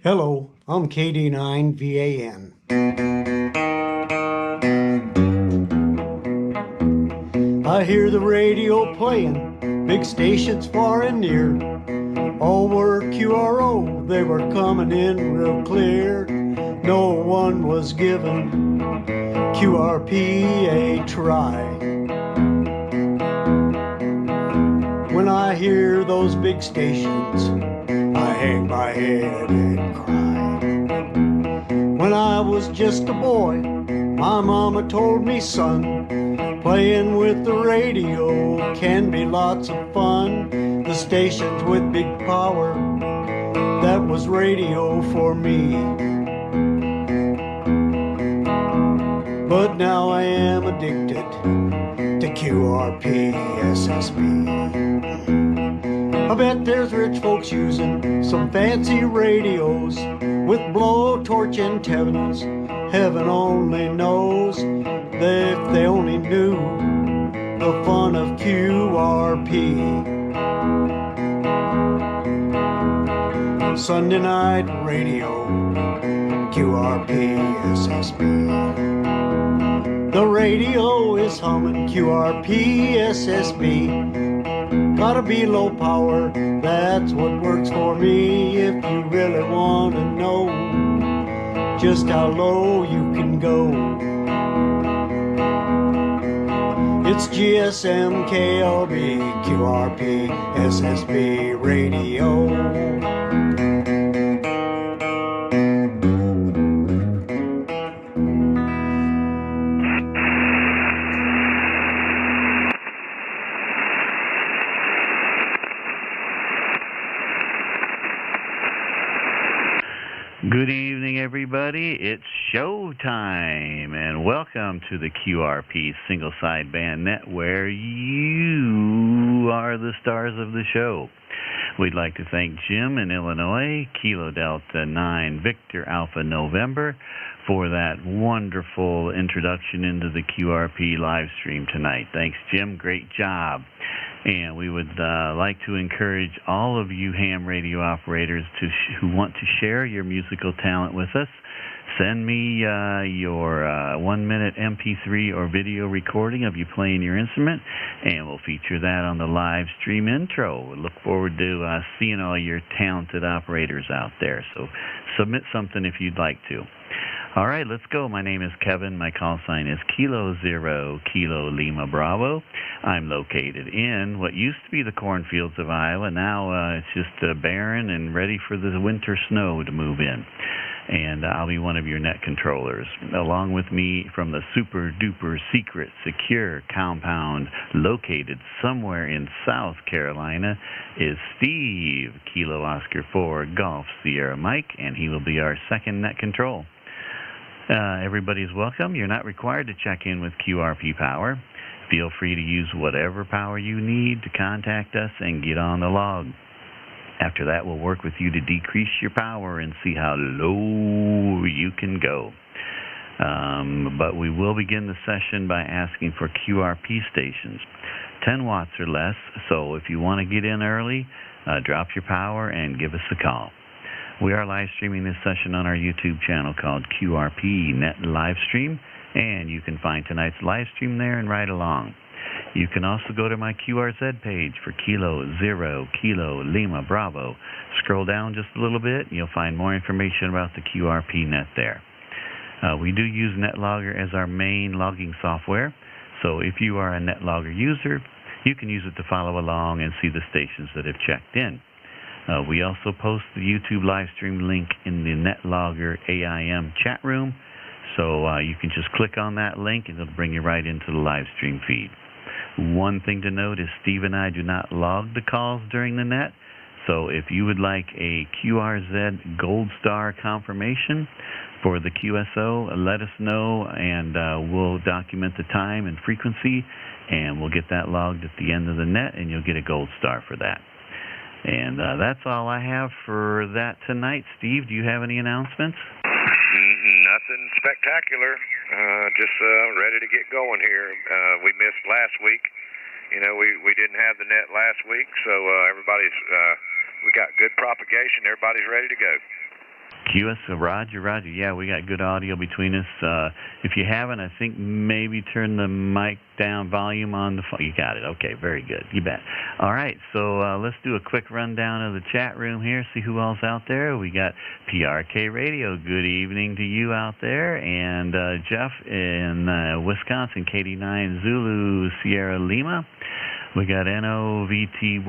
Hello, I'm KD9VAN. I hear the radio playing, big stations far and near. All were QRO, they were coming in real clear. No one was giving QRP a try. When I hear those big stations, I hang my head and cry. When I was just a boy, my mama told me, son, playing with the radio can be lots of fun. The stations with big power, that was radio for me. But now I am addicted to QRP SSB. I bet there's rich folks using some fancy radios with blowtorch antennas. Heaven only knows if they only knew the fun of QRP. Sunday night radio, QRP SSB. The radio is humming QRP SSB. Gotta be low power, that's what works for me. If you really want to know just how low you can go, it's GSM, KLB, QRP, SSB radio. Good evening, everybody. It's showtime, and welcome to the QRP Single Sideband Net, where you are the stars of the show. We'd like to thank Jim in Illinois, Kilo Delta 9 Victor Alpha November, for that wonderful introduction into the QRP live stream tonight. Thanks, Jim. Great job. And we would like to encourage all of you ham radio operators who want to share your musical talent with us. Send me your 1-minute MP3 or video recording of you playing your instrument, and we'll feature that on the live stream intro. We look forward to seeing all your talented operators out there. So submit something if you'd like to. All right, let's go. My name is Kevin. My call sign is Kilo Zero Kilo Lima Bravo. I'm located in what used to be the cornfields of Iowa. Now it's just barren and ready for the winter snow to move in. And I'll be one of your net controllers. Along with me from the super duper secret secure compound located somewhere in South Carolina is Steve, Kilo Oscar 4 Golf Sierra Mike, and he will be our second net control. Everybody's welcome. You're not required to check in with QRP Power. Feel free to use whatever power you need to contact us and get on the log. After that, we'll work with you to decrease your power and see how low you can go. But we will begin the session by asking for QRP stations, 10 watts or less. So if you want to get in early, drop your power and give us a call. We are live streaming this session on our YouTube channel called QRP Net Livestream, and you can find tonight's live stream there and ride along. You can also go to my QRZ page for Kilo Zero Kilo Lima Bravo. Scroll down just a little bit, and you'll find more information about the QRP Net there. We do use NetLogger as our main logging software, so if you are a NetLogger user, you can use it to follow along and see the stations that have checked in. We also post the YouTube live stream link in the NetLogger AIM chat room, so you can just click on that link and it'll bring you right into the live stream feed. One thing to note is Steve and I do not log the calls during the net, so if you would like a QRZ Gold Star confirmation for the QSO, let us know, and we'll document the time and frequency, and we'll get that logged at the end of the net, and you'll get a Gold Star for that. And that's all I have for that tonight. Steve, do you have any announcements? Nothing spectacular. Just ready to get going here. We missed last week. You know, we didn't have the net last week, so everybody's we got good propagation. Everybody's ready to go. QS, Roger. Yeah, we got good audio between us. If you haven't, I think maybe turn the mic down, volume on the phone. You got it. Okay, very good. You bet. All right, so let's do a quick rundown of the chat room here, see who else out there. We got PRK Radio. Good evening to you out there. And Jeff in Wisconsin, KD9 Zulu Sierra Lima. We got NOVTY,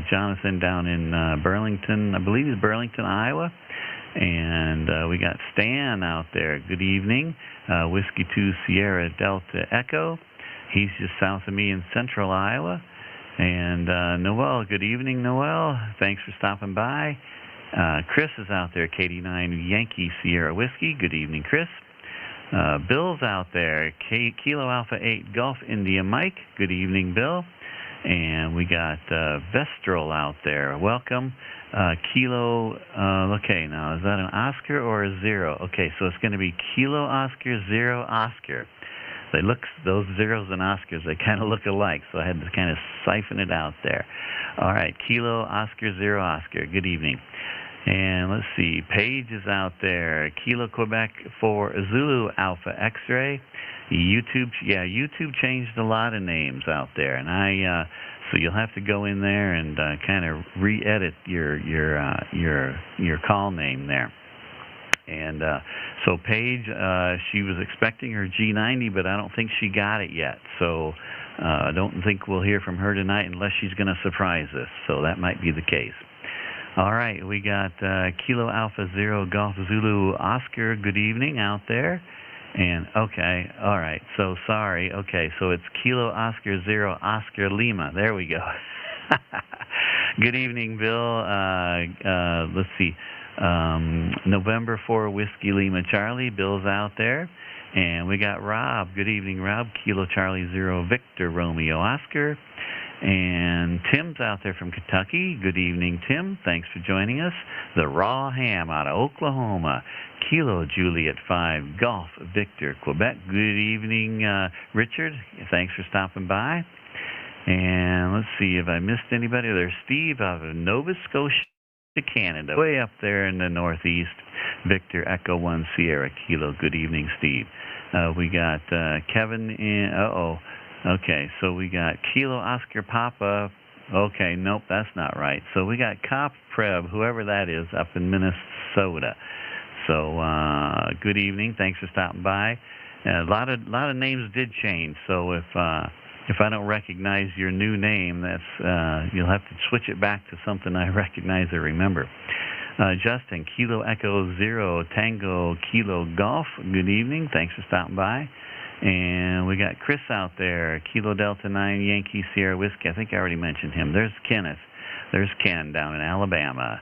Jonathan down in Burlington, I believe it's Burlington, Iowa. And we got Stan out there. Good evening. Whiskey 2 Sierra Delta Echo. He's just south of me in central Iowa. And Noel, good evening, Noel. Thanks for stopping by. Chris is out there, KD9 Yankee Sierra Whiskey. Good evening, Chris. Bill's out there, Kilo Alpha 8 Gulf India Mike. Good evening, Bill. And we got Vestral out there. Welcome. Kilo, okay, now is that an Oscar or a zero? Okay, so it's going to be Kilo Oscar, Zero Oscar. Those zeros and Oscars, they kind of look alike, so I had to kind of siphon it out there. All right, Kilo Oscar, Zero Oscar. Good evening. And let's see, Paige is out there. Kilo Quebec for Zulu Alpha X-Ray. YouTube changed a lot of names out there, and so you'll have to go in there and kind of re-edit your call name there. And so Paige, she was expecting her G90, but I don't think she got it yet. So I don't think we'll hear from her tonight unless she's going to surprise us. So that might be the case. All right, we got Kilo Alpha Zero Golf Zulu Oscar. Good evening out there. And okay, all right. So sorry. Okay, so it's Kilo Oscar Zero Oscar Lima. There we go. Good evening, Bill. Let's see. November 4 Whiskey Lima Charlie. Bill's out there. And we got Rob. Good evening, Rob. Kilo Charlie Zero Victor Romeo Oscar. And Tim's out there from Kentucky. Good evening, Tim. Thanks for joining us. The Raw Ham out of Oklahoma. Kilo Juliet 5 Golf Victor Quebec. Good evening, Richard. Thanks for stopping by. And let's see if I missed anybody. There's Steve out of Nova Scotia, Canada, way up there in the northeast. Victor Echo 1 Sierra Kilo. Good evening, Steve. We got Kevin in, okay, so we got Kilo Oscar Papa. Okay, nope, that's not right. So we got Cop Preb, whoever that is, up in Minnesota. So good evening. Thanks for stopping by. A lot of names did change. So if I don't recognize your new name, that's you'll have to switch it back to something I recognize or remember. Justin, Kilo Echo Zero Tango Kilo Golf. Good evening. Thanks for stopping by. And we got Chris out there, Kilo Delta 9 Yankee Sierra Whiskey. I think I already mentioned him. There's Kenneth. There's Ken down in Alabama.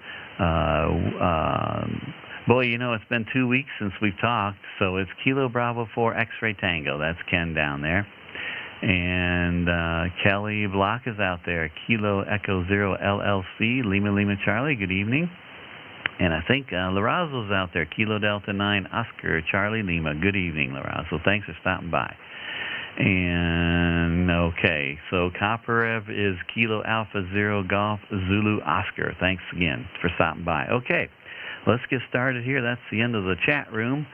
Boy, you know, it's been 2 weeks since we've talked, so it's Kilo Bravo 4 X-Ray Tango. That's Ken down there. And Kelly Block is out there, Kilo Echo Zero LLC, Lima Lima Charlie. Good evening. And I think Lorazzo's out there, Kilo Delta 9 Oscar Charlie Lima. Good evening, Lorazzo. Thanks for stopping by. And okay, so Koparev is Kilo Alpha Zero Golf Zulu Oscar. Thanks again for stopping by. Okay, let's get started here. That's the end of the chat room.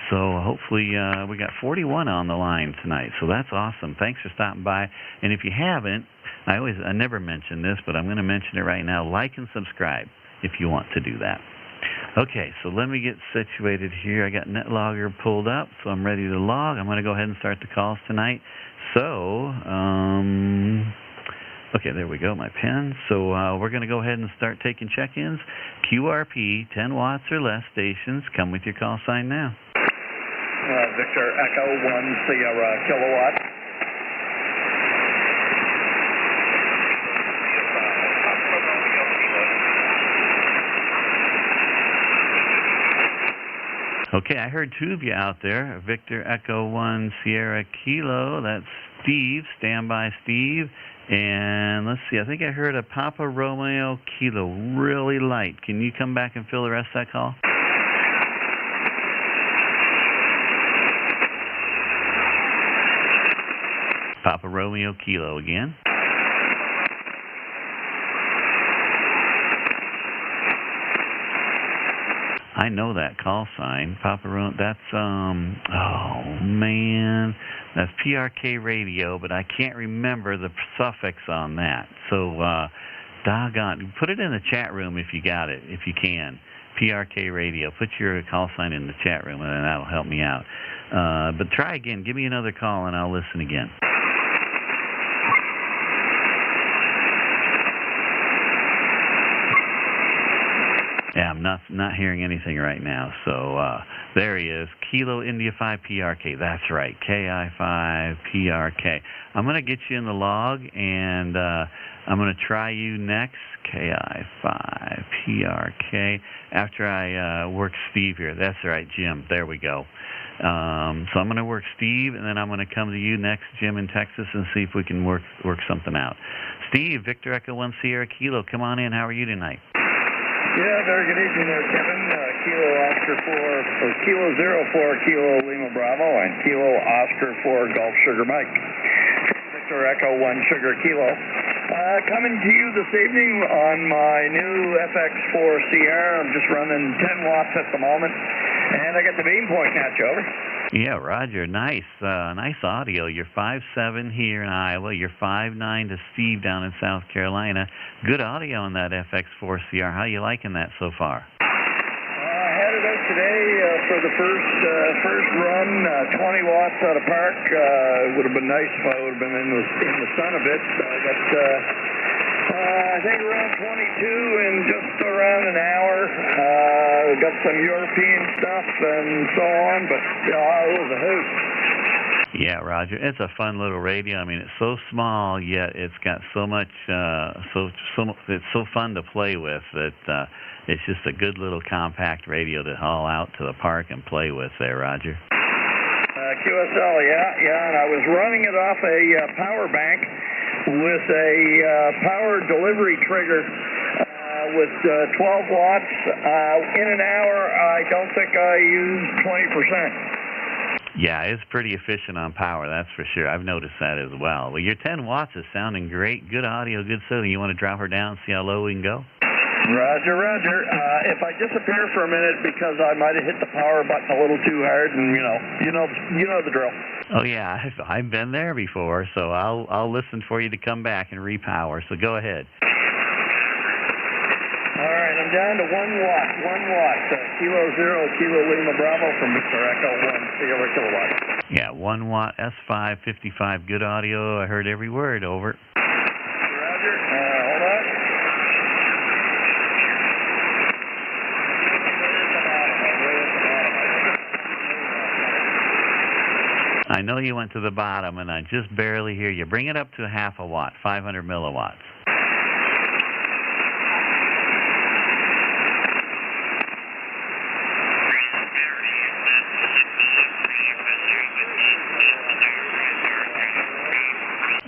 So hopefully we got 41 on the line tonight. So that's awesome. Thanks for stopping by. And if you haven't, I never mention this, but I'm going to mention it right now. Like and subscribe if you want to do that. Okay, so let me get situated here. I got NetLogger pulled up, so I'm ready to log. I'm going to go ahead and start the calls tonight. So, okay, there we go, my pen. So we're going to go ahead and start taking check-ins. QRP 10 watts or less stations. Come with your call sign now. Victor Echo 1 Sierra Kilowatt. Okay, I heard two of you out there. Victor Echo 1 Sierra Kilo. That's Steve. Stand by, Steve. And let's see, I think I heard a Papa Romeo Kilo, really light. Can you come back and fill the rest of that call? Papa Romeo Kilo again. I know that call sign. Papa Room, that's, oh, man. That's PRK radio, but I can't remember the suffix on that. So, doggone, put it in the chat room if you got it, if you can. PRK radio. Put your call sign in the chat room, and that'll help me out. But try again. Give me another call, and I'll listen again. Yeah, I'm not hearing anything right now. So there he is. Kilo India 5 PRK. That's right. KI5 PRK. I'm going to get you in the log, and I'm going to try you next. KI5 PRK. After I work Steve here. That's right, Jim. There we go. So I'm going to work Steve, and then I'm going to come to you next, Jim, in Texas, and see if we can work something out. Steve, Victor Echo 1 Sierra Kilo, come on in. How are you tonight? Yeah, very good evening there, Kevin. Kilo Oscar 4, or Kilo 04, Kilo Lima Bravo, and Kilo Oscar 4 Golf Sugar Mike. Victor Echo 1 Sugar Kilo. Coming to you this evening on my new FX4 CR. I'm just running 10 watts at the moment, and I got the beam pointing at you, over. Yeah, Roger. Nice audio. You're 5'7" here in Iowa. You're 5'9" to Steve down in South Carolina. Good audio on that FX4 CR. How you liking that so far? I had it out today for the first run, 20 watts out of park. It would have been nice if I would have been in the sun a bit. I got I think around 22 in just around an hour. Got some European stuff and so on, but it was a hoot. Yeah, Roger. It's a fun little radio. I mean, it's so small, yet it's got so much. It's so fun to play with that it's just a good little compact radio to haul out to the park and play with there, Roger. QSL, yeah, and I was running it off a power bank with a power delivery trigger with 12 watts. In an hour, I don't think I used 20%. Yeah, it's pretty efficient on power, that's for sure. I've noticed that as well. Well, your 10 watts is sounding great. Good audio, good signal. You want to drop her down and see how low we can go? Roger, Roger. If I disappear for a minute because I might have hit the power button a little too hard, and you know the drill. Oh yeah, I've been there before, so I'll listen for you to come back and repower. So go ahead. All right, I'm down to 1 watt. 1 watt. Kilo 0, Kilo Lima Bravo from Victor Echo 1 Sierra Kilowatt. Yeah, 1 watt S5 55. Good audio. I heard every word. Over. Roger. Hold on. I know you went to the bottom, and I just barely hear you. Bring it up to half a watt, 500 milliwatts.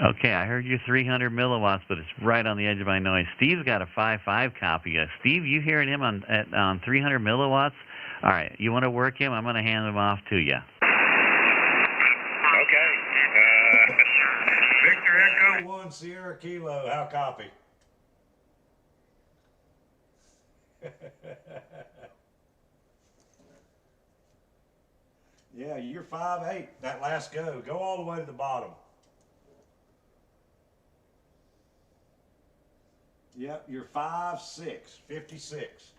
Okay, I heard you 300 milliwatts, but it's right on the edge of my noise. Steve's got a 5.5 copy. Steve, you hearing him on 300 milliwatts? All right, you want to work him? I'm going to hand him off to you. Okay. Victor Echo 1 Sierra Kilo, how copy? Yeah, you're 5'8", that last go. Go all the way to the bottom. Yep, you're 5'6", 56.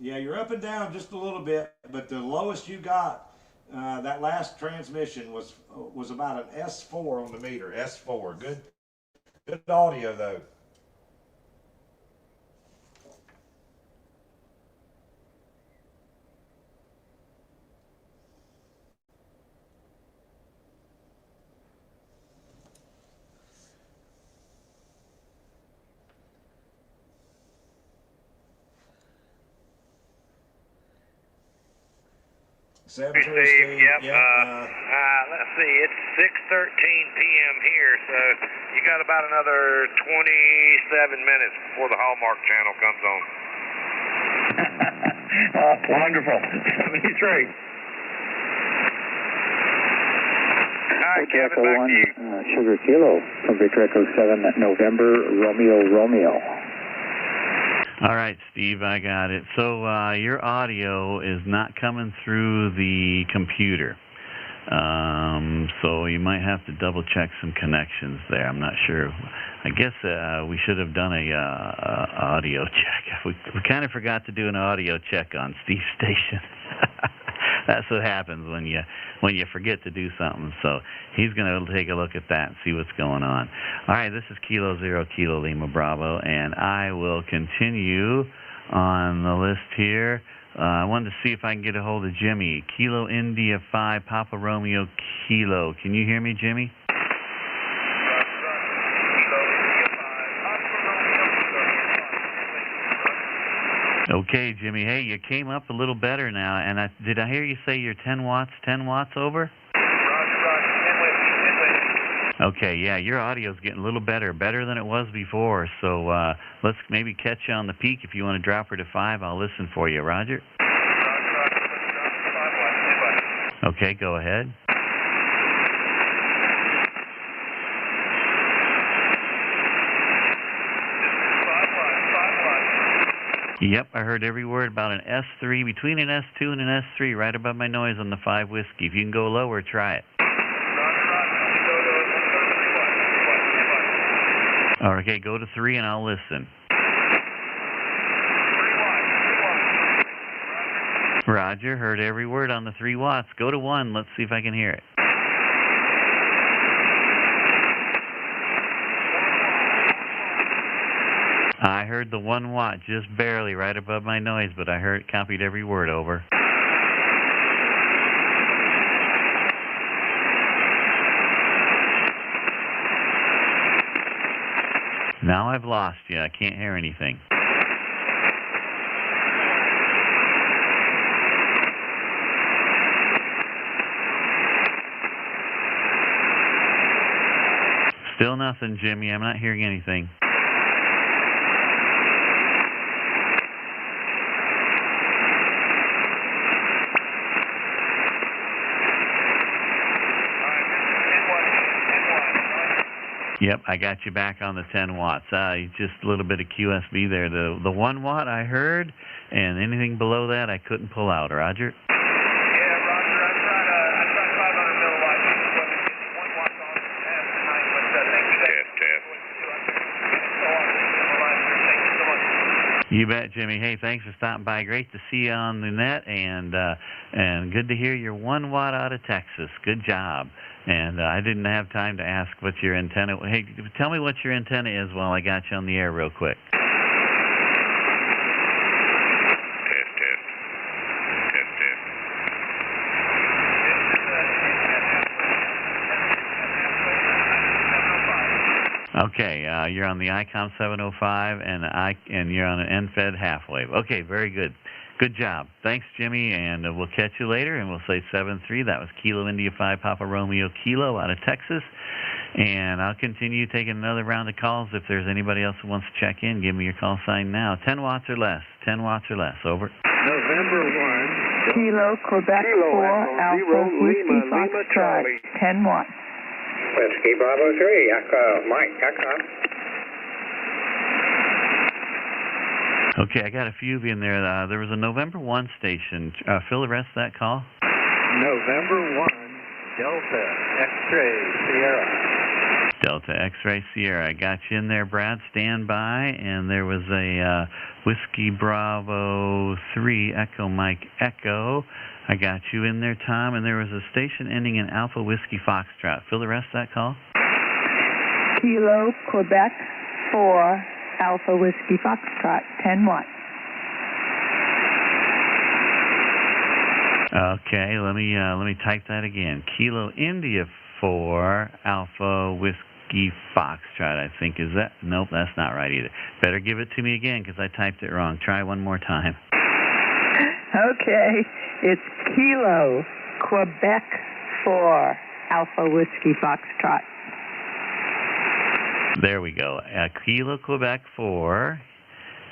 Yeah, you're up and down just a little bit, but the lowest you got, that last transmission was about an S4 on the meter. S4, good audio though. Steve, yep. Let's see, it's 6:13 p.m. here, so you got about another 27 minutes before the Hallmark channel comes on. Oh, wonderful. 73. All right, Kevin, back to you. Sugar Kilo from Victor Echo 7, November, Romeo. All right, Steve, I got it. So your audio is not coming through the computer. So you might have to double check some connections there. I'm not sure. I guess we should have done a audio check. We kind of forgot to do an audio check on Steve's station. That's what happens when you forget to do something. So he's going to take a look at that and see what's going on. All right, this is Kilo 0 Kilo Lima Bravo, and I will continue on the list here. I wanted to see if I can get a hold of Jimmy. Kilo India 5 Papa Romeo Kilo. Can you hear me, Jimmy? Okay, Jimmy. Hey, you came up a little better now, and did I hear you say you're 10 watts over? Okay, yeah, your audio's getting a little better than it was before, so let's maybe catch you on the peak. If you want to drop her to 5, I'll listen for you. Roger? Okay, go ahead. Yep, I heard every word about an S3, between an S2 and an S3, right above my noise on the 5 whiskey. If you can go lower, try it. Okay, go to 3 and I'll listen. Roger, heard every word on the 3 watts. Go to 1, let's see if I can hear it. I heard the 1 watt just barely right above my noise, but I heard copied every word over. Now I've lost you. I can't hear anything. Still nothing, Jimmy. I'm not hearing anything. Yep, I got you back on the 10 watts. Just a little bit of QSB there. The 1 watt I heard, and anything below that I couldn't pull out. Roger? Yeah, Roger. I tried 500 milliwatts. 1 watt on tonight, but You bet, Jimmy. Hey, thanks for stopping by. Great to see you on the net, and good to hear you're 1 watt out of Texas. Good job. And I didn't have time to ask what your antenna. Hey, tell me what your antenna is while I got you on the air real quick. Okay, you're on the ICOM 705, and you're on an NFED half wave. Okay, very good. Good job. Thanks, Jimmy, and we'll catch you later, and we'll say 7-3. That was Kilo India 5 Papa Romeo Kilo out of Texas. And I'll continue taking another round of calls. If there's anybody else who wants to check in, give me your call sign now. 10 watts or less. 10 watts or less. Over. November 1. Kilo, Quebec 4, Alpha, Whiskey, Foxtrot, 10 watts. Whiskey Bravo 3, Echo, Mike, Echo. Okay, I got a few of you in there. There was a November 1 station. Fill the rest of that call. November 1, Delta, X-Ray, Sierra. Delta, X-Ray, Sierra. I got you in there, Brad. Stand by. And there was a Whiskey Bravo 3, Echo, Mike, Echo. I got you in there, Tom. And there was a station ending in Alpha Whiskey Foxtrot. Fill the rest of that call. Kilo, Quebec 4, Alpha Whiskey Foxtrot, 10 watts. Okay, let me type that again. Kilo India 4, Alpha Whiskey Foxtrot, I think. Is that? Nope, that's not right either. Better give it to me again because I typed it wrong. Try one more time. Okay, it's Kilo Quebec 4 Alpha Whiskey Foxtrot. There we go. Kilo Quebec 4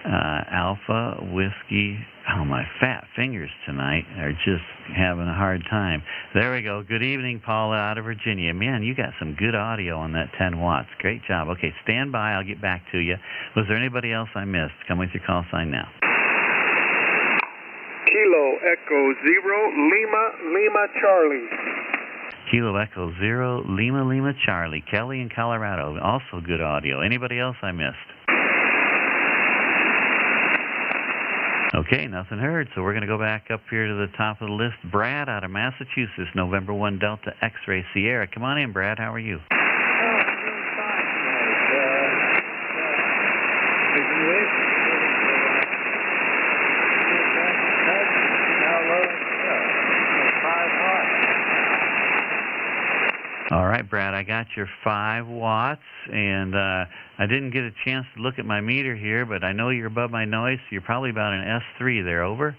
Alpha Whiskey. Oh, my fat fingers tonight are just having a hard time. There we go. Good evening, Paula out of Virginia. Man, you got some good audio on that 10 watts. Great job. Okay, stand by. I'll get back to you. Was there anybody else I missed? Come with your call sign now. Kilo Echo 0 Lima Charlie. Kilo Echo 0 Lima Charlie. Kelly in Colorado. Also good audio. Anybody else I missed? Okay, nothing heard. So we're going to go back up here to the top of the list. Brad out of Massachusetts, November 1 Delta X-Ray Sierra. Come on in, Brad. How are you? Oh, I'm doing fine tonight. How low? 5 watts. All right, Brad, I got your 5 watts, and I didn't get a chance to look at my meter here, but I know you're above my noise, so you're probably about an S3 there, over.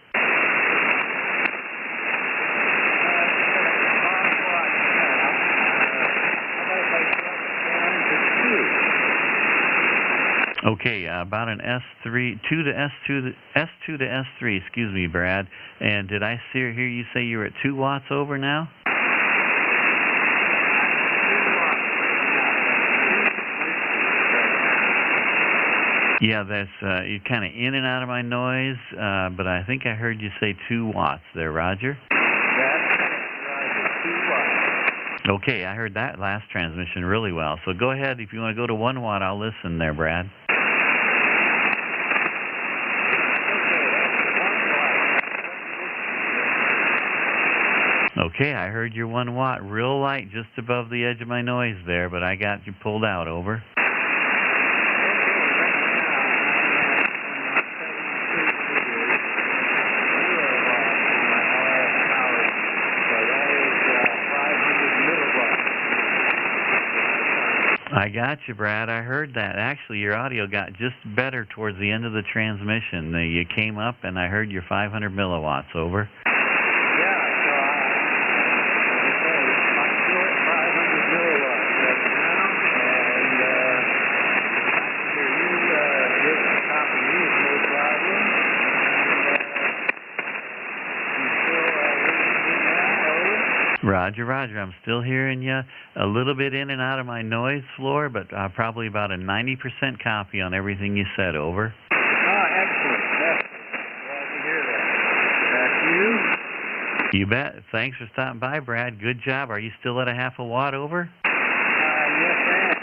Okay, about an S3, 2 to S2, S2 to S3, excuse me, Brad. And did I hear you say you were at 2 watts over now? Yeah, that's you're kind of in and out of my noise, but I think I heard you say 2 watts there, Roger. Roger, 2 watts. Okay, I heard that last transmission really well. So go ahead. If you want to go to 1 watt, I'll listen there, Brad. Okay, I heard your 1 watt real light just above the edge of my noise there, but I got you pulled out, over. I got you, Brad. I heard that. Actually, your audio got just better towards the end of the transmission. You came up, and I heard your 500 milliwatts, over. Yeah, so I'm still at 500 milliwatts right now, and I can hear you hit the top of me, no problem. You still listening now, over? Roger. I'm still hearing you a little bit in and out of my noise floor, but probably about a 90% copy on everything you said, over. Excellent. Glad to hear that. Back to you. You bet. Thanks for stopping by, Brad. Good job. Are you still at a half a watt, over? Yes, I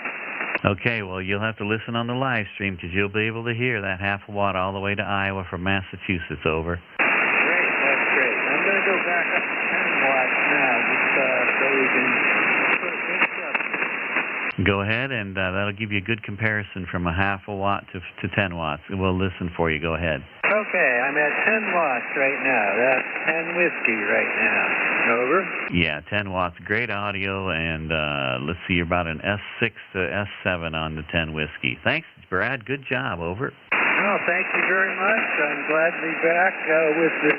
am. Okay, well, you'll have to listen on the live stream because you'll be able to hear that half a watt all the way to Iowa from Massachusetts, over. Great, that's great. I'm going to go back up to 10 watts now, just so we can put a finish up. Go ahead, and that'll give you a good comparison from a half a watt to 10 watts. We'll listen for you. Go ahead. Okay, I'm at 10 watts right now. That's 10 whiskey right now. Over. Yeah, 10 watts. Great audio, and let's see, you're about an S6 to S7 on the 10 whiskey. Thanks, Brad. Good job, over. Oh, thank you very much. I'm glad to be back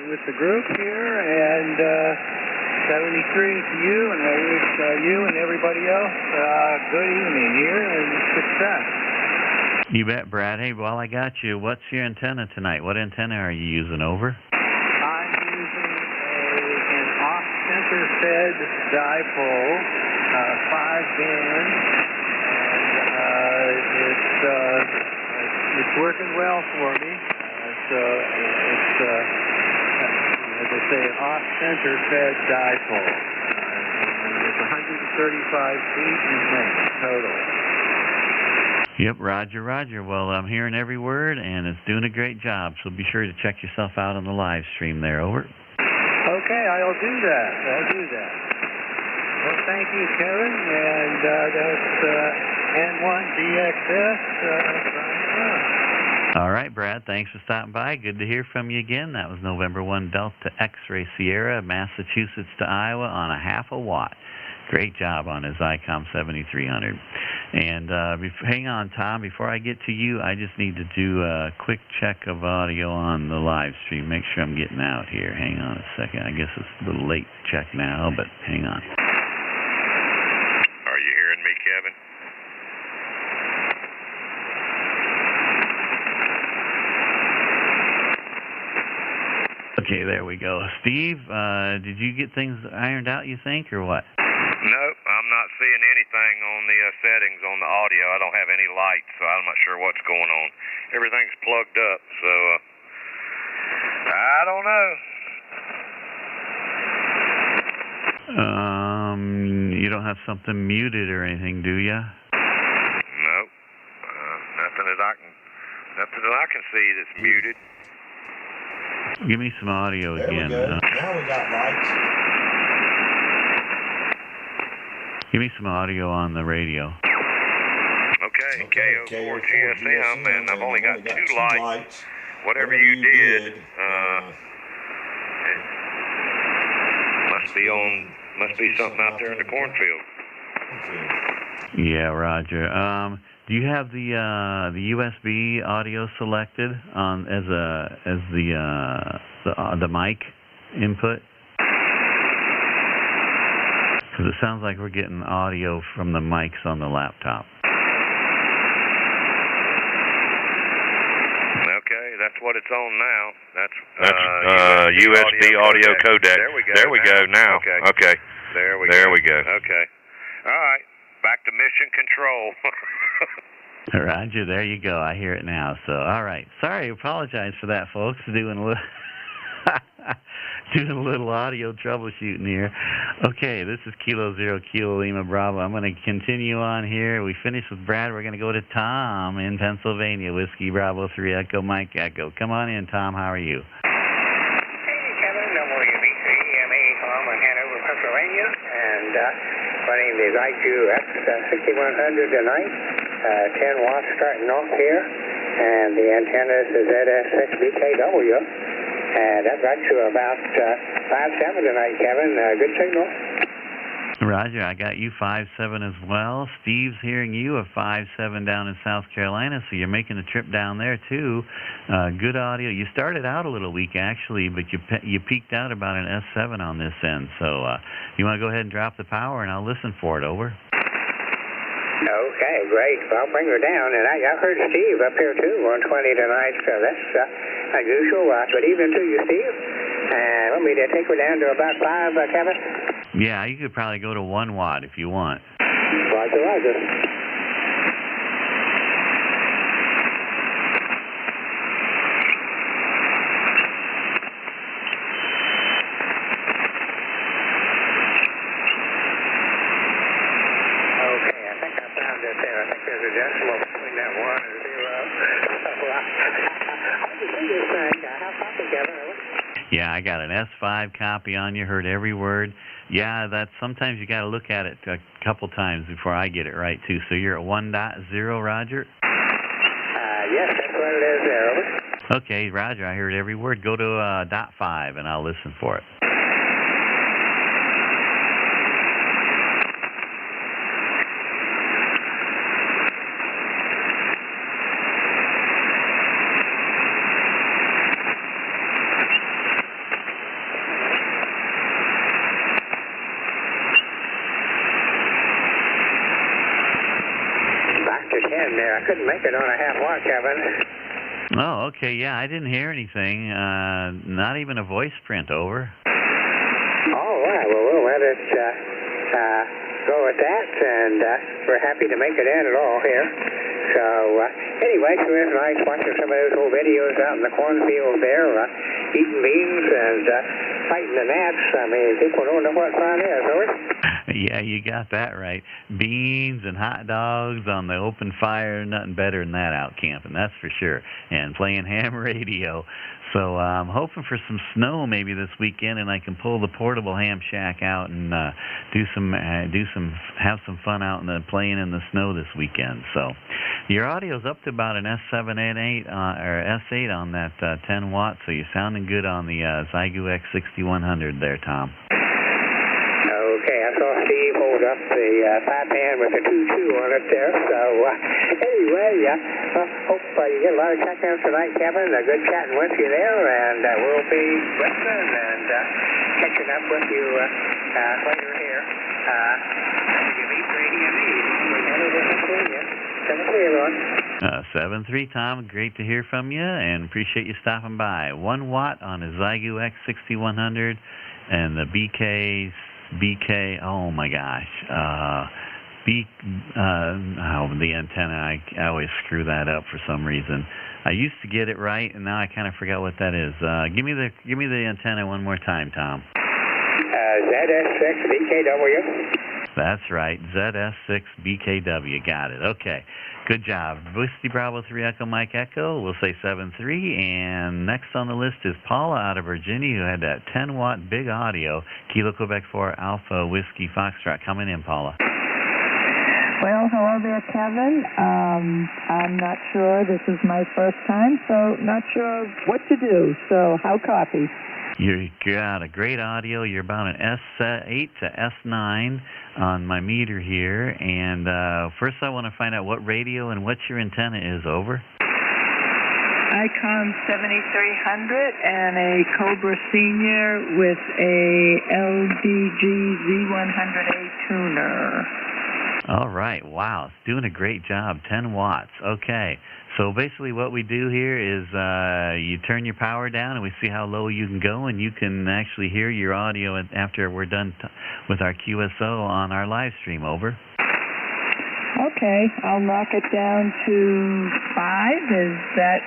with the group here, and 73 to you, and I wish you and everybody else good evening here and success. You bet, Brad. Hey, while I got you, what's your antenna tonight? What antenna are you using, over? I'm using an off-center fed dipole, 5-band, and it's working well for me. So it's, as I say, off-center fed dipole. And it's 135 feet in length total. Yep, Roger. Well, I'm hearing every word, and it's doing a great job. So be sure to check yourself out on the live stream there, over. Okay, I'll do that. Well, thank you, Kevin. And that's N1DXS signing off. All right, Brad, thanks for stopping by. Good to hear from you again. That was November 1 Delta X-Ray Sierra, Massachusetts to Iowa on a half a watt. Great job on his ICOM 7300. And hang on, Tom. Before I get to you, I just need to do a quick check of audio on the live stream. Make sure I'm getting out here. Hang on a second. I guess it's a little late to check now, but hang on. Are you hearing me, Kevin? Okay, there we go. Steve, did you get things ironed out, you think, or what? Nope, I'm not seeing anything on the settings on the audio. I don't have any lights, so I'm not sure what's going on. Everything's plugged up, so I don't know. You don't have something muted or anything, do you? Nope. Nothing that I can see that's muted. Give me some audio there again. We go. Now we got lights. Give me some audio on the radio. Okay, KO4 GSM, and I've only got two lights. Whatever you did, must be something out there in the cornfield. Yeah, Roger. Do you have the USB audio selected on as the mic input? Because it sounds like we're getting audio from the mics on the laptop. Okay, that's what it's on now. That's USB audio codec. There we go now. Okay. There we go. Okay. All right. Back to mission control. Roger, there you go. I hear it now. So, all right. Sorry, apologize for that, folks. Doing a little audio troubleshooting here. Okay, this is Kilo Zero Kilo Lima Bravo. I'm going to continue on here. We finished with Brad. We're going to go to Tom in Pennsylvania. Whiskey Bravo 3 Echo Mike Echo. Come on in, Tom. How are you? Hey, Kevin. WB3 EMA Tom in Hanover, Pennsylvania. And running the IQ X6100 tonight. 10 watts starting off here. And the antenna is the ZS6BKW. And that got you about 5.7 tonight, Kevin. Good signal. Roger, I got you 5.7 as well. Steve's hearing you at 5.7 down in South Carolina, so you're making the trip down there too. Good audio. You started out a little weak actually, but you peaked out about an S7 on this end. So you want to go ahead and drop the power, and I'll listen for it. Over. Okay, great. Well, I'll bring her down. And I heard Steve up here too, 120 tonight. So that's unusual. Good evening to you, Steve. And want me to take her down to about 5, Kevin? Yeah, you could probably go to 1 watt if you want. Roger, Roger. Okay, I think I found it there. I think there's a decimal between that 1 and 0. How'd you see this thing? How copy, Kevin? Yeah, I got an S5 copy on you, heard every word. Yeah, that's sometimes you got to look at it a couple times before I get it right, too. So you're at 1.0, Roger? Yes, that's what it is there, over. Okay, Roger, I heard every word. Go to .5, and I'll listen for it. There. I couldn't make it on a half watt, Kevin. Oh, okay. Yeah, I didn't hear anything. Not even a voice print. Over. All right. Well, we'll let it go at that, and we're happy to make it in at all here. So, anyway, it was nice watching some of those old videos out in the cornfield there, eating beans and fighting the gnats. I mean, people don't know what fun is, over. Yeah, you got that right. Beans and hot dogs on the open fire, nothing better than that out camping, that's for sure. And playing ham radio. So I'm hoping for some snow maybe this weekend, and I can pull the portable ham shack out and have some fun out in playing in the snow this weekend. So your audio's up to about an S7 and 8 or S8 on that 10 watts. So you're sounding good on the Zygu X6100 there, Tom. Okay. Okay, I saw Steve hold up the 5-pan with the 2-2 on it there. So anyway, hope you get a lot of check-ins tonight, Kevin. Good chatting with you there, and we'll be listening and catching up with you later here. You meet ADME. We're headed in Pennsylvania. 7-3, everyone. 7-3, Tom. Great to hear from you, and appreciate you stopping by. 1 watt on a Zygu X6100, and the BK. Oh my gosh. The antenna. I always screw that up for some reason. I used to get it right, and now I kind of forgot what that is. Give me the antenna one more time, Tom. ZS6 BKW. That's right, ZS6 BKW. Got it. Okay, good job. Whiskey Bravo 3 Echo Mike Echo. We'll say 7-3. And next on the list is Paula out of Virginia, who had that 10-watt big audio. Kilo Quebec 4 Alpha Whiskey Foxtrot. Coming in, Paula. Well, hello there, Kevin. I'm not sure. This is my first time, so not sure what to do. So how copy? You got a great audio. You're about an S8 to S9 on my meter here. And first I want to find out what radio and what your antenna is. Over. Icon 7300 and a Cobra Senior with a LDG Z100A tuner. All right. Wow. It's doing a great job. 10 watts. Okay. So basically what we do here is you turn your power down and we see how low you can go, and you can actually hear your audio after we're done with our QSO on our live stream. Over. Okay. I'll knock it down to 5. Is that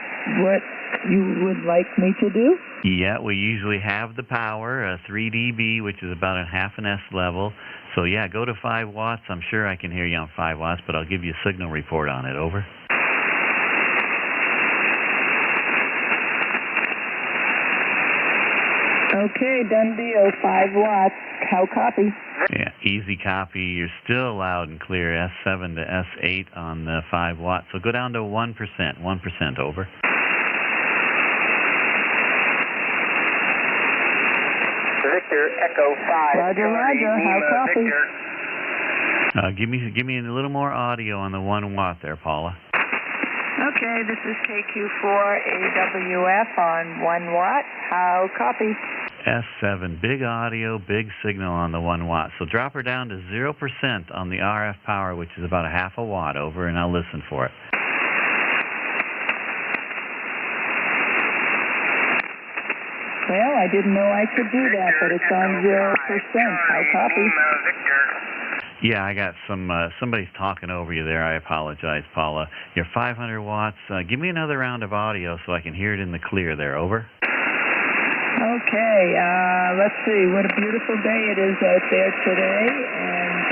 what you would like me to do? Yeah, we usually have the power, 3 dB, which is about a half an S level. So yeah, go to 5 watts. I'm sure I can hear you on 5 watts, but I'll give you a signal report on it. Over. Okay, done deal. 5 watts. How copy? Yeah, easy copy. You're still loud and clear, S7 to S8 on the 5 watts. So go down to 1%. 1%. Over. Victor Echo 5. Roger, Roger. How copy? Give me a little more audio on the 1 watt there, Paula. Okay, this is KQ4AWF on 1 watt. How copy? S7, big audio, big signal on the 1 watt. So drop her down to 0% on the RF power, which is about a half a watt. Over, and I'll listen for it. Well, I didn't know I could do that, but it's on 0%. How copy? Yeah, I got somebody's talking over you there. I apologize, Paula. You're 500 watts. Give me another round of audio so I can hear it in the clear there. Over. Okay, let's see. What a beautiful day it is out there today. And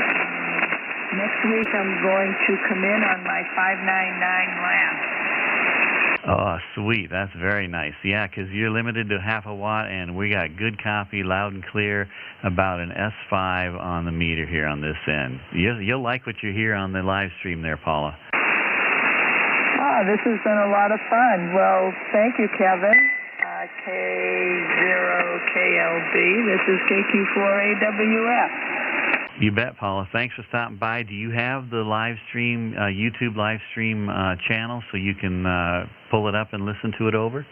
next week I'm going to come in on my 599 lamp. Oh, sweet. That's very nice. Yeah, because you're limited to half a watt, and we got good copy, loud and clear, about an S5 on the meter here on this end. You'll like what you hear on the live stream there, Paula. This has been a lot of fun. Well, thank you, Kevin. K0KLB. This is KQ4AWF. You bet, Paula. Thanks for stopping by. Do you have the live stream, YouTube live stream channel so you can pull it up and listen to it? Over?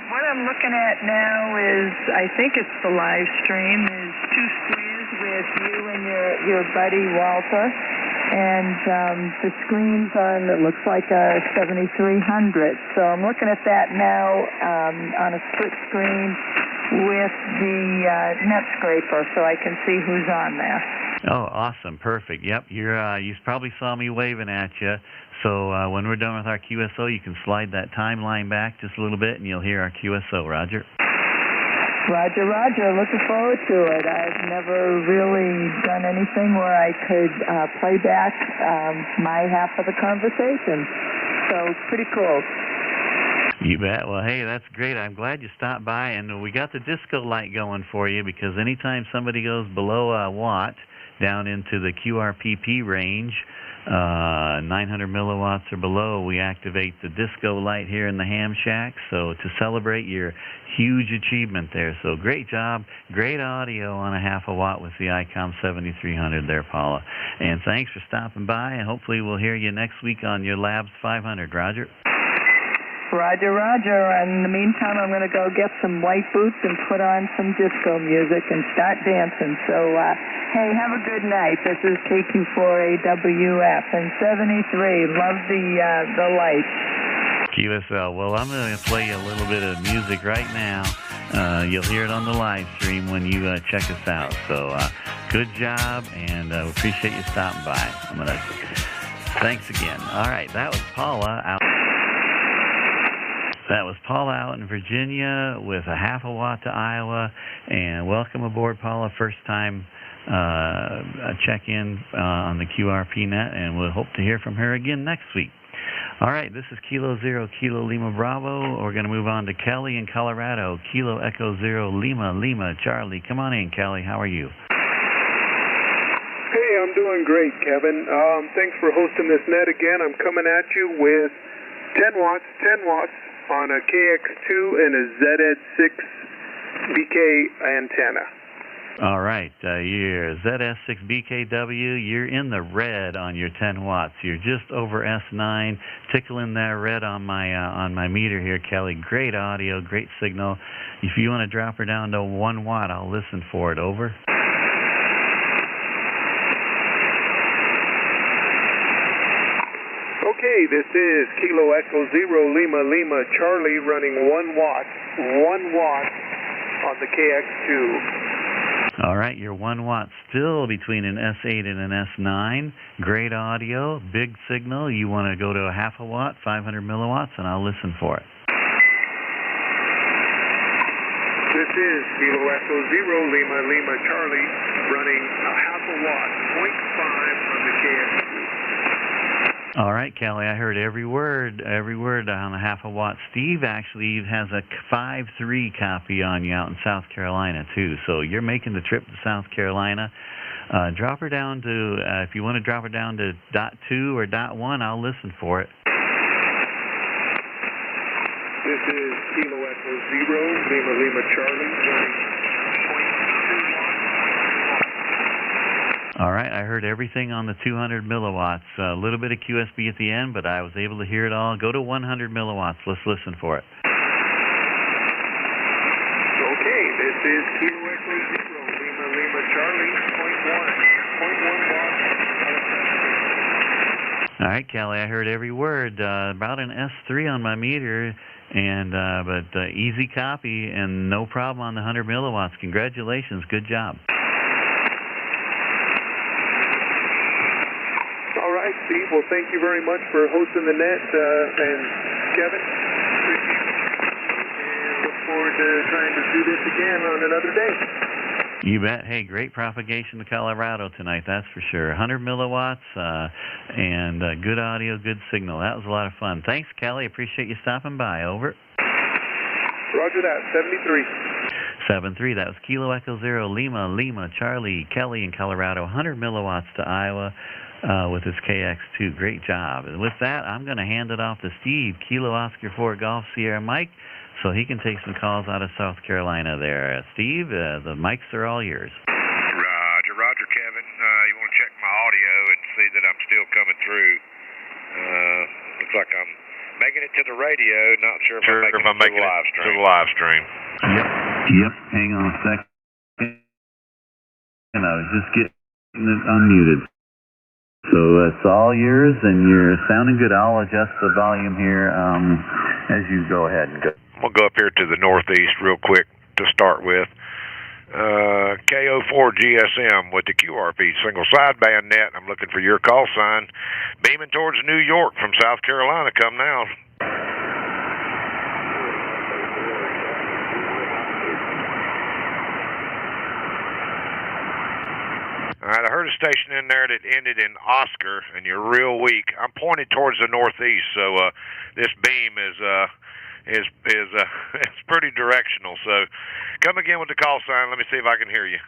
What I'm looking at now is, I think it's the live stream, is 2 screens with you and your buddy Walter. And the screen's on, it looks like a 7300. So I'm looking at that now on a split screen with the net scraper, so I can see who's on there. Oh, awesome. Perfect. Yep. You probably saw me waving at you. So when we're done with our QSO, you can slide that timeline back just a little bit, and you'll hear our QSO. Roger. Roger, Roger. Looking forward to it. I've never really done anything where I could play back my half of the conversation. So pretty cool. You bet. Well, hey, that's great. I'm glad you stopped by, and we got the disco light going for you, because anytime somebody goes below a watt down into the QRPP range, 900 milliwatts or below, we activate the disco light here in the ham shack. So to celebrate your huge achievement there. So great job, great audio on a half a watt with the ICOM 7300 there, Paula. And thanks for stopping by, and hopefully we'll hear you next week on your Labs 500. Roger. Roger, Roger. In the meantime, I'm going to go get some white boots and put on some disco music and start dancing. So, hey, have a good night. This is KQ4AWF and 73. Love the lights. QSL. Well, I'm going to play you a little bit of music right now. You'll hear it on the live stream when you check us out. So, good job, and appreciate you stopping by. Thanks again. All right, that was Paula out. That was Paula out in Virginia with a half a watt to Iowa. And welcome aboard, Paula. First time check-in on the QRP Net, and we'll hope to hear from her again next week. All right, this is Kilo Zero, Kilo Lima Bravo. We're going to move on to Kelly in Colorado. Kilo Echo Zero, Lima, Lima, Charlie. Come on in, Kelly. How are you? Hey, I'm doing great, Kevin. Thanks for hosting this net again. I'm coming at you with 10 watts on a KX2 and a ZS6 BK antenna. All right, you're ZS6 BKW. You're in the red on your 10 watts. You're just over S9, tickling that red on my meter here, Kelly. Great audio, great signal. If you want to drop her down to 1 watt, I'll listen for it. Over. Okay, this is Kilo Echo Zero Lima Lima Charlie running 1 watt on the KX2. All right, you're 1 watt still between an S8 and an S9. Great audio, big signal. You want to go to a half a watt, 500 milliwatts, and I'll listen for it. This is Kilo Echo Zero Lima Lima Charlie running a half a watt, 0.5 on the KX2. All right, Kelly, I heard every word on a half a watt. Steve actually has a 5.3 copy on you out in South Carolina, too. So you're making the trip to South Carolina. Drop her down to, if you want to drop her down to .2 or .1, I'll listen for it. This is Kilo Echo Zero Lima Lima Charlie running 0.2 watts. All right, I heard everything on the 200 milliwatts. A little bit of QSB at the end, but I was able to hear it all. Go to 100 milliwatts. Let's listen for it. Okay, this is Kilo Echo Zero Lima Lima Charlie 0.1 watts. All right, Kelly, I heard every word. About an S3 on my meter, and but easy copy and no problem on the 100 milliwatts. Congratulations, good job. Steve, well, thank you very much for hosting the net, and Kevin, appreciate it, and look forward to trying to do this again on another day. You bet. Hey, great propagation to Colorado tonight, that's for sure. 100 milliwatts and good audio, good signal. That was a lot of fun. Thanks, Kelly. Appreciate you stopping by. Over. Roger that. 73. 73. That was Kilo Echo Zero Lima Lima Charlie Kelly in Colorado. 100 milliwatts to Iowa. With his KX2. Great job. And with that, I'm going to hand it off to Steve, Kilo Oscar 4 Golf Sierra Mike, so he can take some calls out of South Carolina there. Steve, the mics are all yours. Roger, Kevin. You want to check my audio and see that I'm still coming through. Looks like I'm making it to the radio. Not sure if I'm making it to the live stream. Yep. Hang on a second. And I was just getting it unmuted. So it's all yours, and you're sounding good. I'll adjust the volume here as you go ahead and go. We'll go up here to the northeast real quick to start with. KO4 GSM with the QRP single sideband net. I'm looking for your call sign. Beaming towards New York from South Carolina. Come now. All right, I heard a station in there that ended in Oscar, and you're real weak. I'm pointed towards the northeast, so this beam is it's pretty directional. So come again with the call sign. Let me see if I can hear you.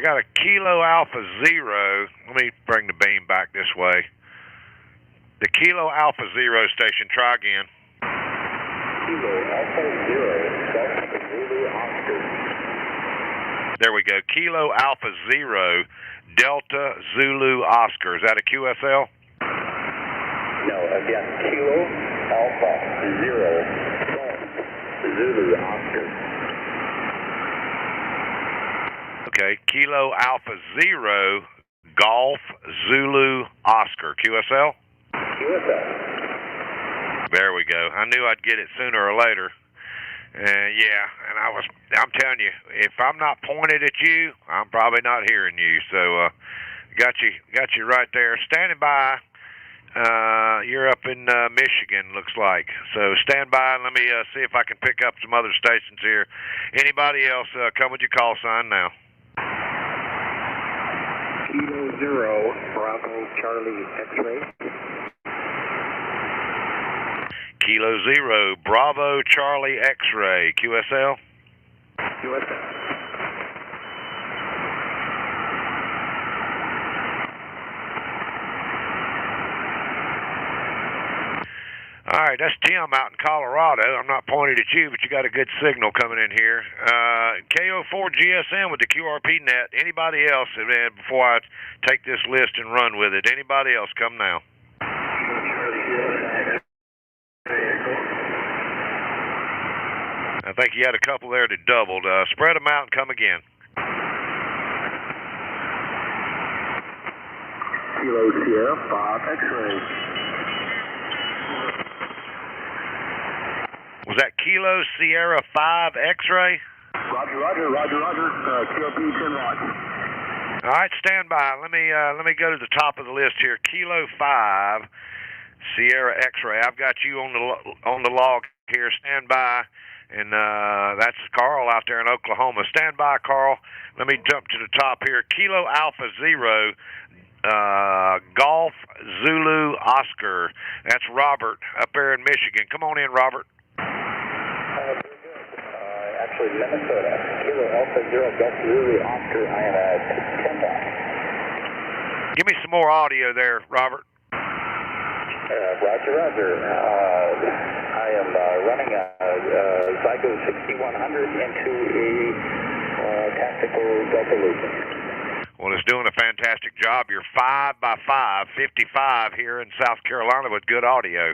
got a Kilo Alpha Zero. Let me bring the beam back this way. The Kilo Alpha Zero station, try again. Kilo Alpha Zero, Delta Zulu Oscar. There we go. Kilo Alpha Zero, Delta Zulu Oscar. Is that a QSL? No, again, Kilo Alpha Zero, Delta Zulu Oscar. Okay, Kilo Alpha Zero, Golf Zulu Oscar. QSL? QSL. There we go. I knew I'd get it sooner or later. Yeah, and I'm telling you, if I'm not pointed at you, I'm probably not hearing you. So, got you right there. Standing by. You're up in Michigan, looks like. So stand by and let me see if I can pick up some other stations here. Anybody else, come with your call sign now. Kilo Zero, Bravo Charlie X-ray. Kilo Zero, Bravo Charlie X-ray, QSL? QSL. All right, that's Tim out in Colorado. I'm not pointed at you, but you got a good signal coming in here. KO4 GSM with the QRP Net. Anybody else, man, before I take this list and run with it, anybody else, come now. I think you had a couple there that doubled. Spread them out and come again. Kilo Sierra 5 X-ray. Was that Kilo Sierra 5 X-ray? Roger. QRP 10 watts. All right, stand by. Let me go to the top of the list here. Kilo 5 Sierra X-ray. I've got you on the log here. Stand by. And that's Carl out there in Oklahoma. Stand by, Carl. Let me jump to the top here. Kilo Alpha Zero, Golf Zulu Oscar. That's Robert up there in Michigan. Come on in, Robert. Actually, Minnesota. Kilo Alpha Zero, Golf Zulu Oscar. I am at 10 watts. Give me some more audio there, Robert. Roger. I am running a Zygo 6100 into a tactical Delta loop. Well, it's doing a fantastic job. You're 5x5, 55 here in South Carolina with good audio.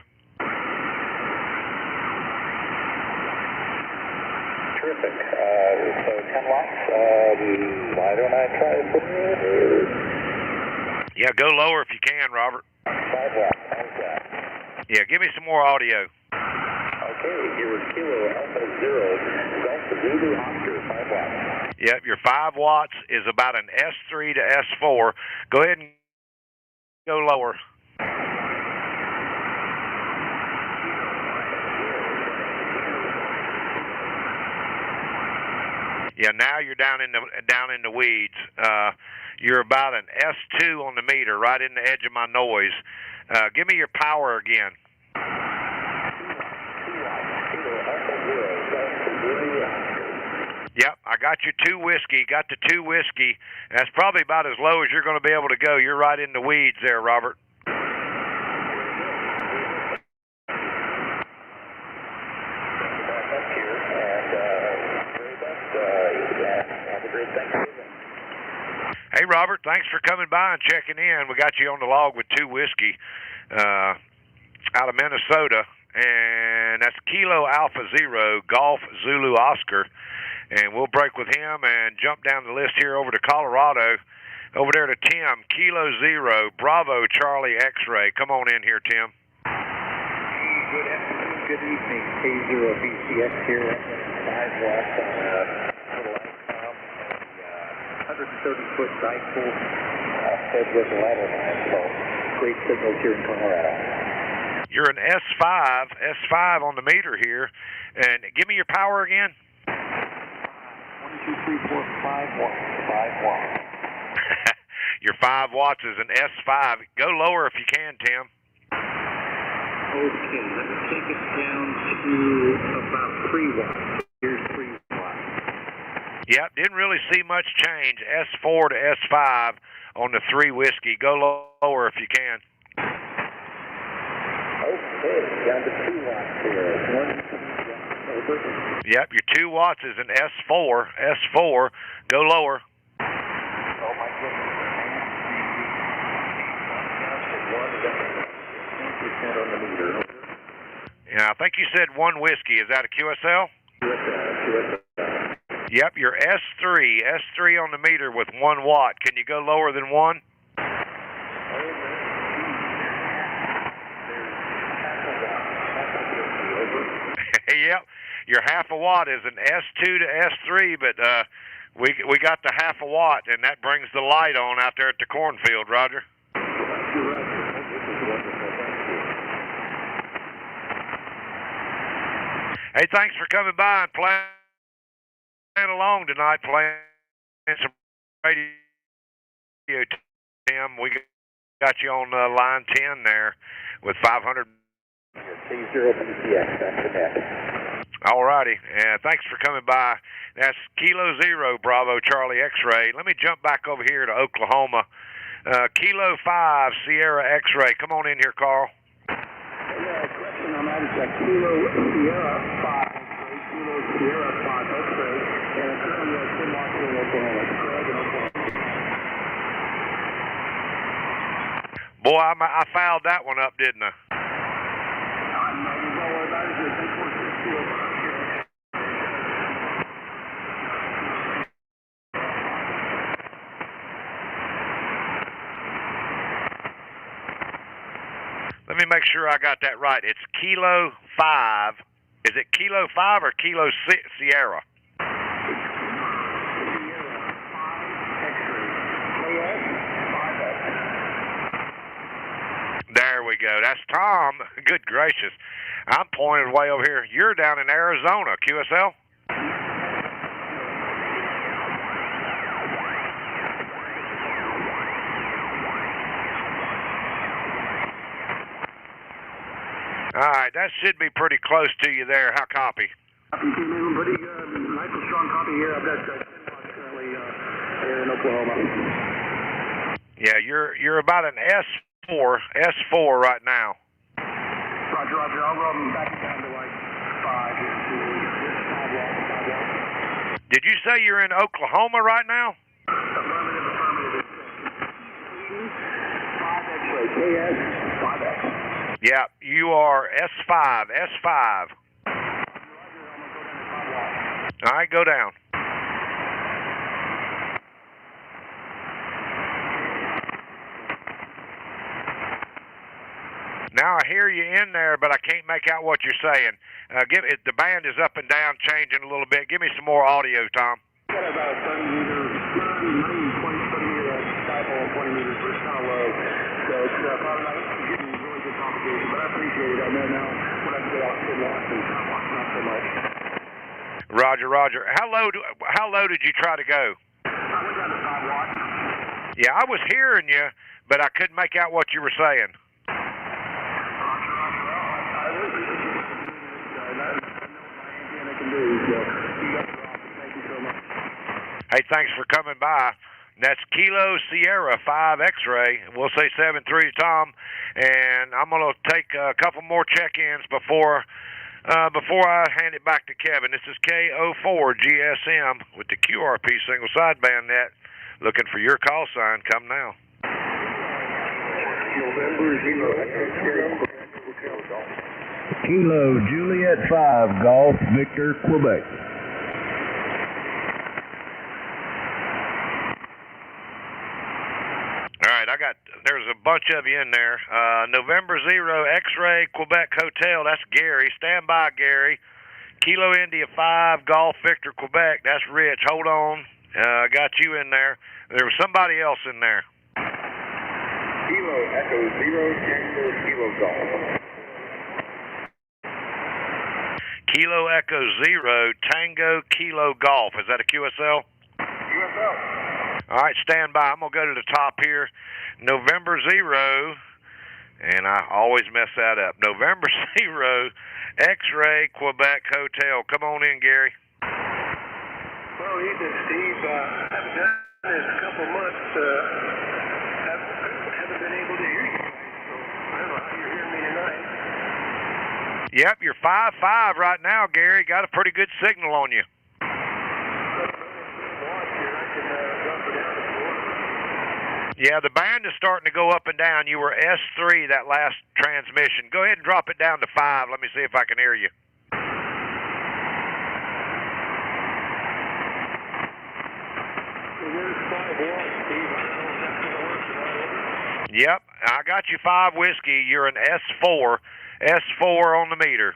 Terrific. So 10 watts. Why don't I try putting it? Yeah, go lower if you can, Robert. 5 watts. How's that? Yeah, give me some more audio. Okay, your Kilo Alpha Zero, Golf Zulu Oscar, 5 watts. Yep, your 5 watts is about an S3 to S4. Go ahead and go lower. Yeah, now you're down in the weeds. You're about an S2 on the meter, right in the edge of my noise. Give me your power again. Yep, I got your 2 whiskey. Got the 2 whiskey. That's probably about as low as you're going to be able to go. You're right in the weeds there, Robert. Hey, Robert, thanks for coming by and checking in. We got you on the log with 2 whiskey out of Minnesota, and that's Kilo Alpha Zero, Golf Zulu Oscar. And we'll break with him and jump down the list here over to Colorado, over there to Tim, Kilo Zero, Bravo Charlie X-ray. Come on in here, Tim. Good afternoon, good evening. K0BCX here, 5 watts on a little ICOM and 130-foot dipole fed with a ladder line. So great signals here in Colorado. You're an S5 on the meter here. And give me your power again. 1, 2, 3, 4, 5 watts. 5 watts. Your 5 watts is an S5. Go lower if you can, Tim. Okay, let me take it down to about 3 watts. Here's 3 watts. Yep, didn't really see much change. S4 to S5 on the 3 whiskey. Go lower if you can. Okay, down to 2 watts here. Over. Yep, your 2 watts is an S4. S4. Go lower. Oh my goodness. On the meter. Yeah, I think you said 1 whiskey. Is that a QSL? QSL. Yep, your S3. S3 on the meter with 1 watt. Can you go lower than 1? Yep, your half a watt is an S2 to S3, but we got the half a watt, and that brings the light on out there at the cornfield, Roger. Hey, thanks for coming by and playing along tonight, playing some radio, Tim. We got you on line 10 there with 500. T0PTX, that's the net. All righty, and thanks for coming by. That's Kilo 0 Bravo Charlie X-Ray. Let me jump back over here to Oklahoma. Kilo 5 Sierra X-Ray. Come on in here, Carl. Question on that is Kilo Sierra 5 X-Ray, Kilo Sierra 5 X-Ray, and it's currently at Tim Marshall, Oklahoma. Boy, I fouled that one up, didn't I? Let me make sure I got that right. It's Kilo 5. Is it Kilo 5 or Kilo Sierra? There we go. That's Tom. Good gracious. I'm pointed way over here. You're down in Arizona, QSL? All right, that should be pretty close to you there. How copy? Pretty nice and strong copy here. I've got 10 watts currently here in Oklahoma. Yeah, you're about an S4 right now. Roger. I'll run back down to like 5 watts. Did you say you're in Oklahoma right now? Affirmative. 5 X-ray, KS 5X. Yeah, you are S5. S5. All right, go down. Now I hear you in there, but I can't make out what you're saying. The band is up and down, changing a little bit. Give me some more audio, Tom. Got about a 30 meter, 30 meter dipole, 20 meters, but it's kind of low. So it's probably not getting really good complication, but I appreciate it. I know now when I get off 10 watts and not so much. Roger. How low did you try to go? I went down to 5 watts. Yeah, I was hearing you, but I couldn't make out what you were saying. Hey, thanks for coming by. That's Kilo Sierra 5 X-Ray. We'll say 7-3 to Tom, and I'm going to take a couple more check-ins before I hand it back to Kevin. This is KO4 GSM with the QRP single sideband net. Looking for your call sign. Come now. Kilo Juliet 5 Golf Victor Quebec. All right, there's a bunch of you in there. November 0 X-Ray Quebec Hotel, that's Gary. Stand by, Gary. Kilo India 5 Golf Victor Quebec, that's Rich. Hold on. Got you in there. There was somebody else in there. Kilo Echo 0 Tango Kilo Golf. Kilo Echo 0 Tango Kilo Golf. Is that a QSL? QSL. All right, stand by. I'm going to go to the top here. November 0, and I always mess that up. November 0, X-Ray Quebec Hotel. Come on in, Gary. Well, evening, Steve. I haven't done this a couple months. Haven't been able to hear you guys, so I don't know how you're hearing me tonight. Yep, you're 5-5 right now, Gary. Got a pretty good signal on you. Yeah, the band is starting to go up and down. You were S3 that last transmission. Go ahead and drop it down to 5. Let me see if I can hear you. Yep, I got you 5 whiskey. You're an S4. S4 on the meter.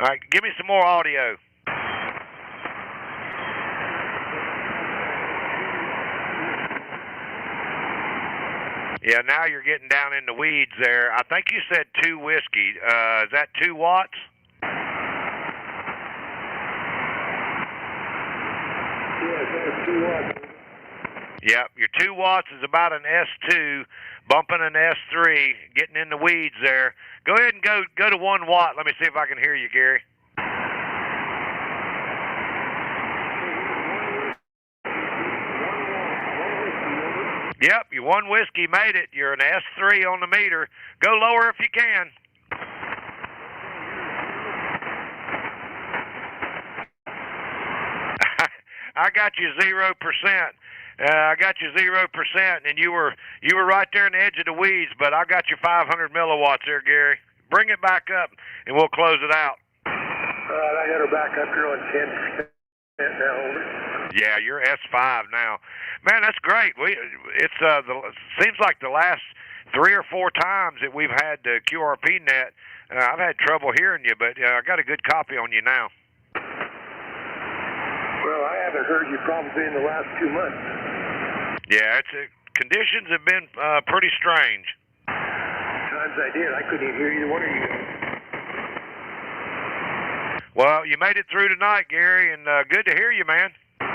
All right, give me some more audio. Yeah, now you're getting down in the weeds there. I think you said 2 whiskey. Is that 2 watts? Yes, that's 2 watts. Yep, your 2 watts is about an S2, bumping an S3, getting in the weeds there. Go ahead and go to 1 watt. Let me see if I can hear you, Gary. Yep, your 1 whiskey made it. You're an S3 on the meter. Go lower if you can. I got you 0%. I got you 0%, and you were right there in the edge of the weeds. But I got you 500 milliwatts there, Gary. Bring it back up, and we'll close it out. All right, I got her back up here on 10% now. Over. Yeah, you're S5 now. Man, that's great. Seems like the last 3 or 4 times that we've had the QRP Net, I've had trouble hearing you, but I got a good copy on you now. Well, I haven't heard you probably in the last 2 months. Yeah, conditions have been pretty strange. Times I did, I couldn't even hear either one of you guys. Well, you made it through tonight, Gary, and good to hear you, man. Yeah,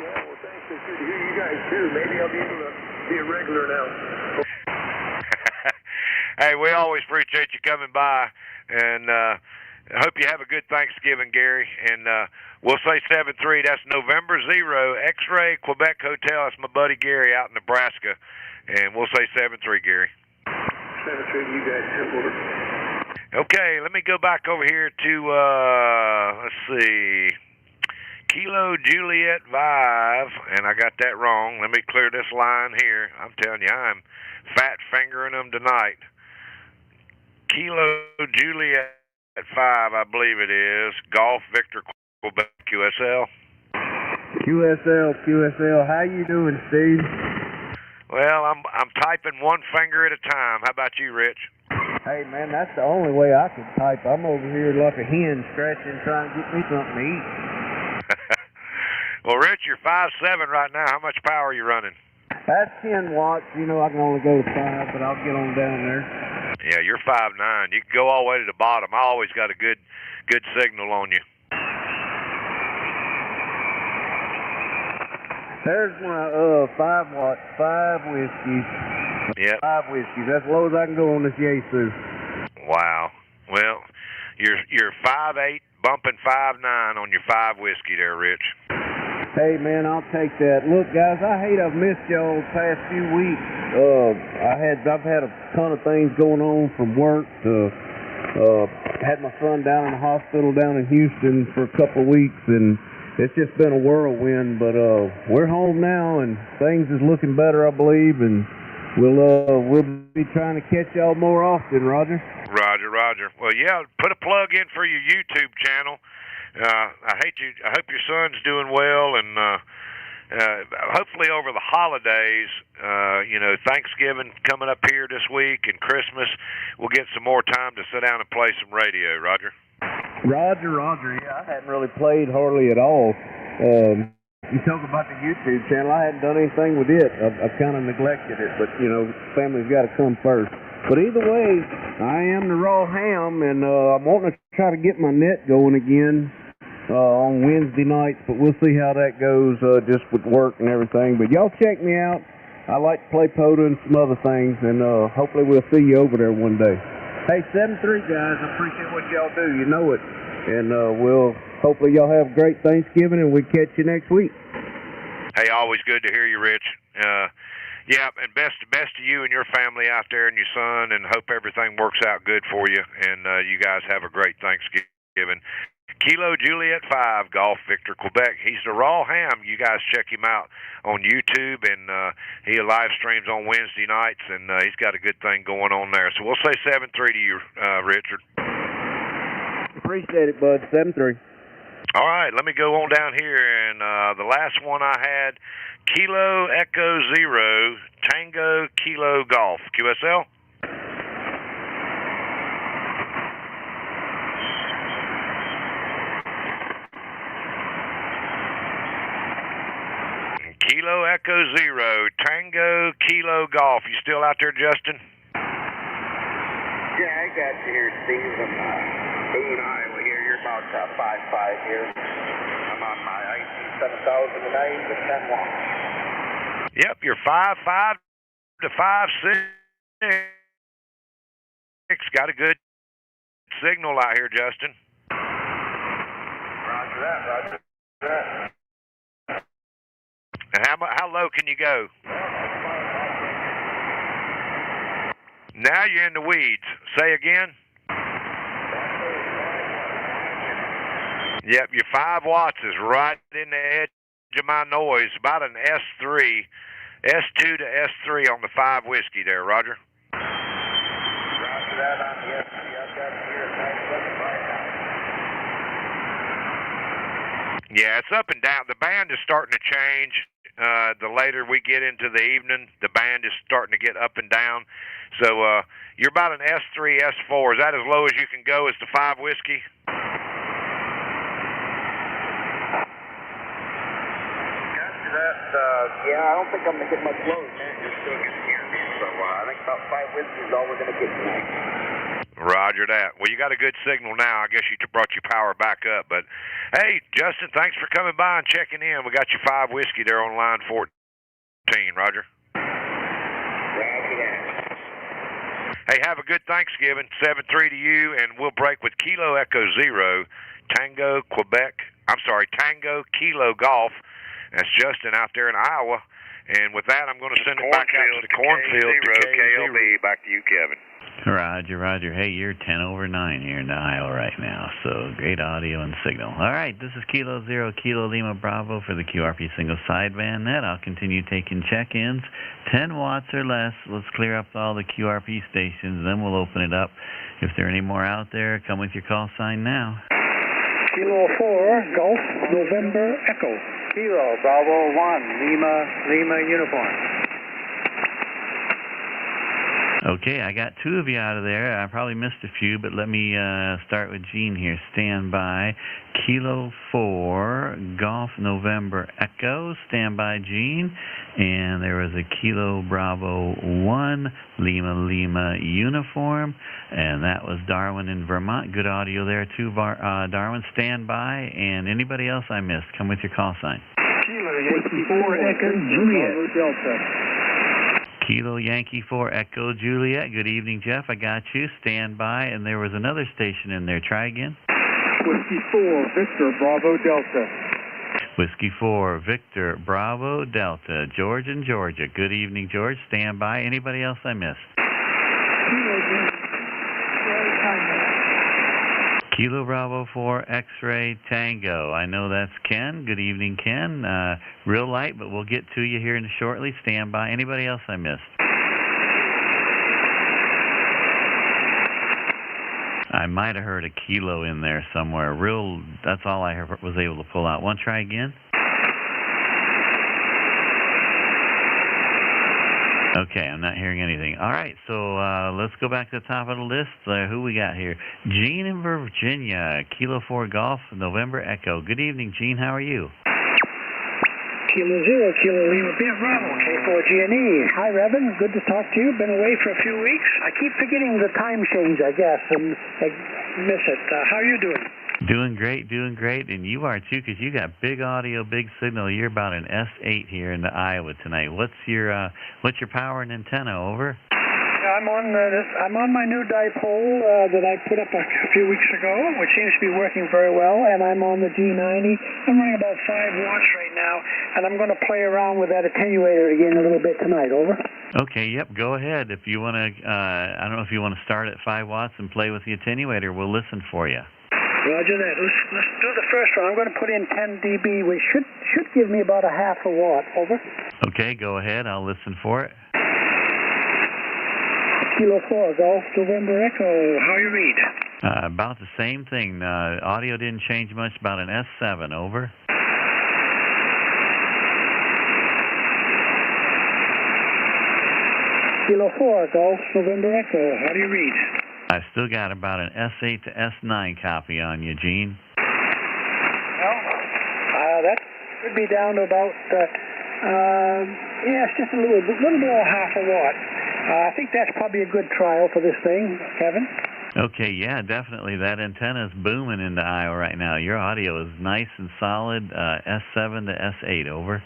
well, thanks. It's good to hear you guys, too. Maybe I'll be able to be a regular now. Hey, we always appreciate you coming by, and I hope you have a good Thanksgiving, Gary. And we'll say 7-3. That's November 0, X-Ray, Quebec Hotel. That's my buddy Gary out in Nebraska. And we'll say 7-3, Gary. 7-3, you guys, simple. Okay, let me go back over here to, let's see, Kilo Juliet Vive, and I got that wrong. Let me clear this line here. I'm telling you, I'm fat fingering them tonight. Kilo Juliet 5, I believe it is. Golf Victor Quebec QSL. QSL, how you doing, Steve? Well, I'm typing 1 finger at a time. How about you, Rich? Hey, man, that's the only way I can type. I'm over here like a hen scratching, trying to get me something to eat. Well, Rich, you're 5'7" right now. How much power are you running? That's 10 watts. You know, I can only go to 5, but I'll get on down there. Yeah, you're 5'9". You can go all the way to the bottom. I always got a good signal on you. There's my 5 watts, 5 whiskeys. Yep. 5 whiskeys. That's as low as I can go on this Yaesu. Wow. Well, you're 5'8", bumping 5'9" on your 5 whiskey there, Rich. Hey, man, I'll take that. Look, guys, I hate I've missed y'all the past few weeks. I've had a ton of things going on from work. Had my son down in the hospital down in Houston for a couple of weeks, and it's just been a whirlwind. But we're home now, and things is looking better, I believe, and we'll be trying to catch y'all more often, Roger. Roger. Well, yeah, put a plug in for your YouTube channel. I hope your son's doing well, and hopefully over the holidays, Thanksgiving coming up here this week and Christmas, we'll get some more time to sit down and play some radio, Roger. Roger. Yeah, I hadn't really played hardly at all. You talk about the YouTube channel. I hadn't done anything with it. I've kind of neglected it, but, family's got to come first. But either way, I am the raw ham, and I'm wanting to try to get my net going again on Wednesday nights, but we'll see how that goes just with work and everything. But y'all check me out. I like to play POTA and some other things, and hopefully we'll see you over there one day. Hey, 7-3, guys. I appreciate what y'all do. You know it. And hopefully y'all have a great Thanksgiving, and we'll catch you next week. Hey, always good to hear you, Rich. Yeah, and best to you and your family out there and your son, and hope everything works out good for you, and you guys have a great Thanksgiving. Kilo Juliet 5, Golf Victor, Quebec. He's the Raw Ham. You guys check him out on YouTube, and he live streams on Wednesday nights, and he's got a good thing going on there. So we'll say 7-3 to you, Richard. Appreciate it, bud. 7-3. All right, let me go on down here, and the last one I had, Kilo Echo 0, Tango Kilo Golf, QSL. Kilo Echo 0, Tango Kilo Golf. You still out there, Justin? Yeah, I got you here, Steve. I'm in Iowa here. You're about 5-5 here. I'm on my IC 7000 tonight with 10 watts. Yep, you're 5-5 to 5-6. Got a good signal out here, Justin. Roger that, roger that. And how low can you go? Now you're in the weeds. Say again. Yep, your 5 watts is right in the edge of my noise. About an S3, S2 to S3 on the 5 whiskey there, Roger. Roger that on the S3. I've got it here at 975 now. Yeah, it's up and down. The band is starting to change. The later we get into the evening, the band is starting to get up and down. So you're about an S3, S4. Is that as low as you can go as the 5 whiskey? Yeah, I don't think I'm going to get much lower, man. You're still going to hear me. So I think about 5 whiskey is all we're going to get tonight. Roger that. Well, you got a good signal now. I guess you brought your power back up. But, hey, Justin, thanks for coming by and checking in. We got your 5 whiskey there on line 14, Roger. Roger that. Hey, have a good Thanksgiving. 7-3 to you, and we'll break with Kilo Echo 0, Tango Tango Kilo Golf. That's Justin out there in Iowa. And with that, I'm going to send it back out to the cornfield to KLB. Back to you, Kevin. Roger. Hey, you're 10 over 9 here in Iowa right now, so great audio and signal. All right, this is Kilo 0, Kilo Lima Bravo for the QRP single sideband net. I'll continue taking check-ins, 10 watts or less. Let's clear up all the QRP stations, then we'll open it up. If there are any more out there, come with your call sign now. Kilo 4, Golf, November, Echo. Kilo, Bravo 1, Lima Uniform. Okay, I got 2 of you out of there. I probably missed a few, but let me start with Gene here. Stand by. Kilo 4, Golf November Echo. Stand by, Gene. And there was a Kilo Bravo 1, Lima Uniform. And that was Darwin in Vermont. Good audio there, too, Darwin. Stand by. And anybody else I missed, come with your call sign. Kilo Yankee 4, Echo, Juliet. Kilo Yankee 4 Echo Juliet. Good evening, Jeff. I got you. Stand by. And there was another station in there. Try again. Whiskey 4 Victor Bravo Delta. Whiskey 4 Victor Bravo Delta. George in Georgia. Good evening, George. Stand by. Anybody else I missed? Kilo Bravo 4 X-Ray Tango. I know that's Ken. Good evening, Ken. Real light, but we'll get to you here shortly. Stand by. Anybody else I missed? I might have heard a kilo in there somewhere. That's all I was able to pull out. Want to try again? Okay, I'm not hearing anything. All right, so let's go back to the top of the list. Who we got here? Gene in Virginia, Kilo 4 Golf, November Echo. Good evening, Gene. How are you? Kilo 0, Kilo Lima Bravo, K4GNE. Hi, Reverend. Good to talk to you. Been away for a few weeks. I keep forgetting the time change, I guess, and I miss it. How are you doing? Doing great, and you are too, because you got big audio, big signal. You're about an S8 here in Iowa tonight. What's your power and antenna? Over. I I'm on my new dipole that I put up a few weeks ago, which seems to be working very well, and I'm on the G90. I'm running about 5 watts right now, and I'm going to play around with that attenuator again a little bit tonight. Over. Okay, yep, go ahead. If you want to, I don't know if you want to start at 5 watts and play with the attenuator. We'll listen for you. Roger that. Let's do the first one. I'm going to put in 10 dB, which should give me about a half a watt. Over. Okay, go ahead. I'll listen for it. Kilo 4, Golf, November Echo. How you read? About the same thing. Audio didn't change much. About an S7. Over. Kilo 4, Golf, November Echo. How do you read? I still got about an S8 to S9 copy on you, Gene. Well, that could be down to about, it's just a little below half a watt. I think that's probably a good trial for this thing, Kevin. Okay, yeah, definitely. That antenna's booming into Iowa right now. Your audio is nice and solid, S7 to S8, over.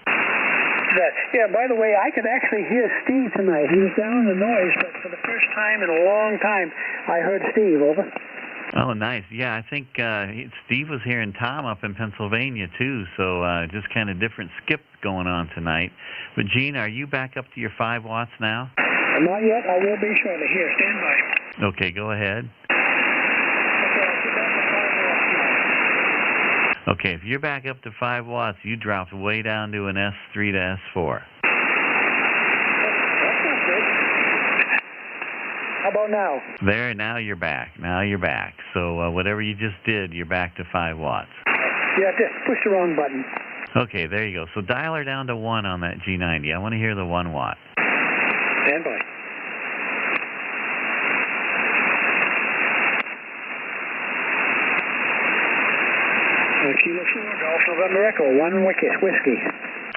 Yeah, by the way, I could actually hear Steve tonight. He was down in the noise, but for the first time in a long time, I heard Steve, over. Oh, nice. Yeah, I think Steve was hearing Tom up in Pennsylvania, too, so just kind of different skip going on tonight. But, Gene, are you back up to your 5 watts now? Not yet. I will be shortly. Here, stand by. Okay, go ahead. Okay, if you're back up to 5 watts, you dropped way down to an S3 to S4. That's not good. How about now? There, now you're back. Now you're back. So whatever you just did, you're back to 5 watts. Yeah, just push the wrong button. Okay, there you go. So dial her down to 1 on that G90. I want to hear the 1 watt. Stand by. Kilo 4, Golf, November Echo, 1 whiskey.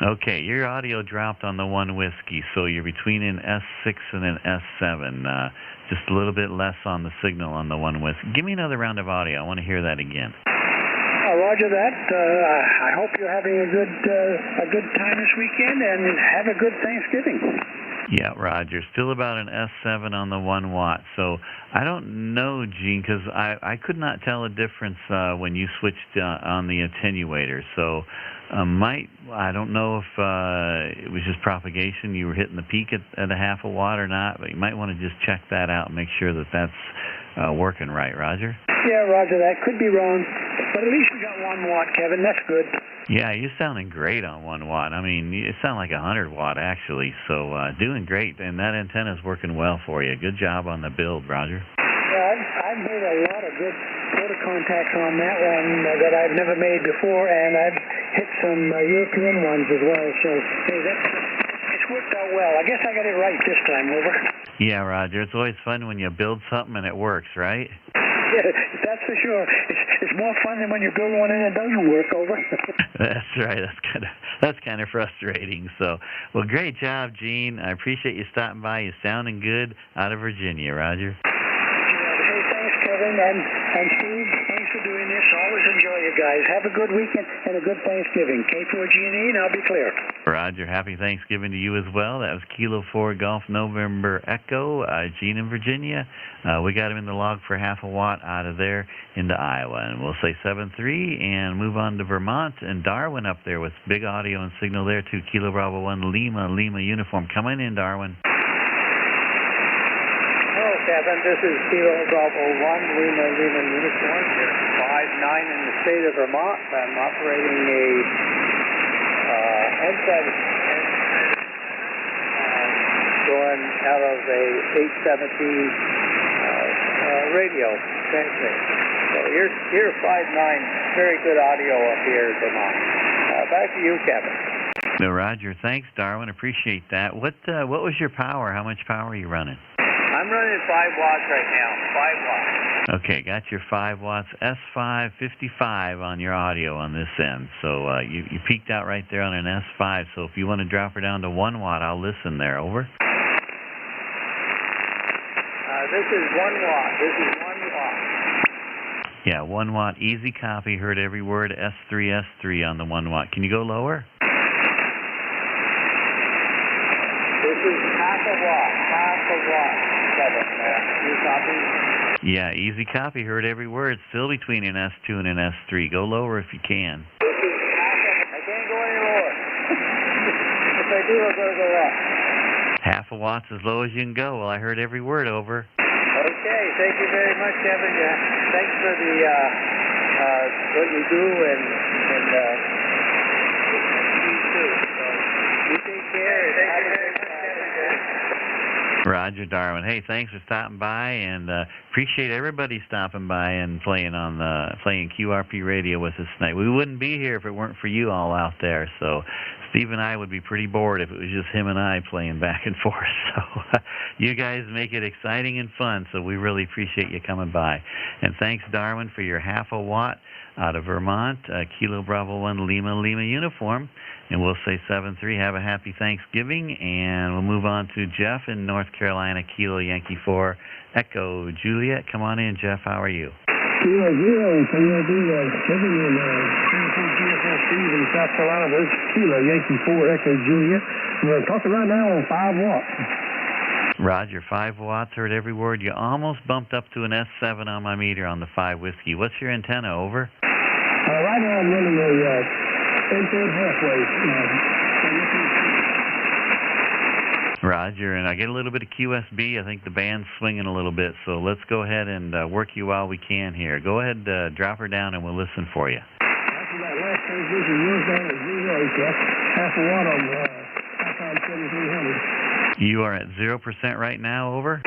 Okay, your audio dropped on the 1 whiskey, so you're between an S6 and an S7. Just a little bit less on the signal on the 1 whiskey. Give me another round of audio. I want to hear that again. Roger that. I hope you're having a good time this weekend, and have a good Thanksgiving. Yeah, Roger. Still about an S7 on the 1 watt. So I don't know, Gene, because I could not tell a difference when you switched on the attenuator. So I don't know if it was just propagation. You were hitting the peak at a half a watt or not, but you might want to just check that out and make sure that that's working right, Roger. Yeah, Roger that. Could be wrong, but at least we got 1 watt, Kevin. That's good. Yeah, you're sounding great on 1 watt. I mean, you sound like 100 watt, actually. So doing great, and that antenna's working well for you. Good job on the build, Roger. Yeah, I've made a lot of good photo contacts on that one that I've never made before, and I've hit some European ones as well. So, hey, it's worked out well. I guess I got it right this time, over. Yeah, Roger. It's always fun when you build something and it works, right? Yeah, that's for sure. It's more fun than when you build one and it doesn't work, over. That's right. That's kind of frustrating. So, well, great job, Gene. I appreciate you stopping by. You're sounding good out of Virginia, Roger. Hey, thanks, Kevin, and Steve. Thanks for doing this. Always enjoy you guys. Have a good weekend and a good Thanksgiving. K4GNE, and I'll be clear. Roger. Happy Thanksgiving to you as well. That was Kilo 4 Golf November Echo, Gene in Virginia. We got him in the log for half a watt out of there into Iowa. And we'll say 7-3 and move on to Vermont and Darwin up there with big audio and signal there too. Kilo Bravo 1 Lima uniform. Come on in, Darwin. Hello, Kevin. This is Kilo Bravo 1 Lima uniform. Here, 5-9 in the state of Vermont. I'm operating a headset going out of a 870 radio transmit. So you're 5-9, very good audio up here in Vermont. Back to you, Kevin. No, Roger. Thanks, Darwin. Appreciate that. What was your power? How much power are you running? I'm running 5 watts right now. 5 watts. Okay, got your 5 watts S5 55 on your audio on this end. So you peaked out right there on an S5. So if you want to drop her down to 1 watt, I'll listen there. Over. This is 1 watt. This is 1 watt. Yeah, 1 watt. Easy copy. Heard every word. S3 on the 1 watt. Can you go lower? This is half a watt. Half a watt. Got copy? Yeah, easy copy. Heard every word. Still between an S2 and an S3. Go lower if you can. I can't go any lower. If I do, I'm going to go up. Half a watt's as low as you can go. Well, I heard every word, over. Okay, thank you very much, Kevin. Thanks for the what you do, and you too. So you take care. Thank you very much, Kevin. Roger, Darwin. Hey, thanks for stopping by, and appreciate everybody stopping by and playing QRP radio with us tonight. We wouldn't be here if it weren't for you all out there. So Steve and I would be pretty bored if it was just him and I playing back and forth. So you guys make it exciting and fun, so we really appreciate you coming by. And thanks, Darwin, for your half a watt out of Vermont, Kilo Bravo 1 Lima uniform. And we'll say 7-3, have a happy Thanksgiving, and we'll move on to Jeff in North Carolina, Kilo Yankee 4 Echo Juliet. Come on in, Jeff. How are you? Kilo 0, KLB, 7 in Steve in South Carolina. This is Kilo Yankee 4 Echo Juliet. We're talking right now on 5 watts. Roger, 5 watts, heard every word. You almost bumped up to an S7 on my meter on the 5 whiskey. What's your antenna, over? Right now I'm running a 10-foot halfway. Roger, and I get a little bit of QSB. I think the band's swinging a little bit, so let's go ahead and work you while we can here. Go ahead, drop her down, and we'll listen for you. After that last transmission, yours down at 0, so that's half a watt on the Icon 7300. You are at 0% right now, over?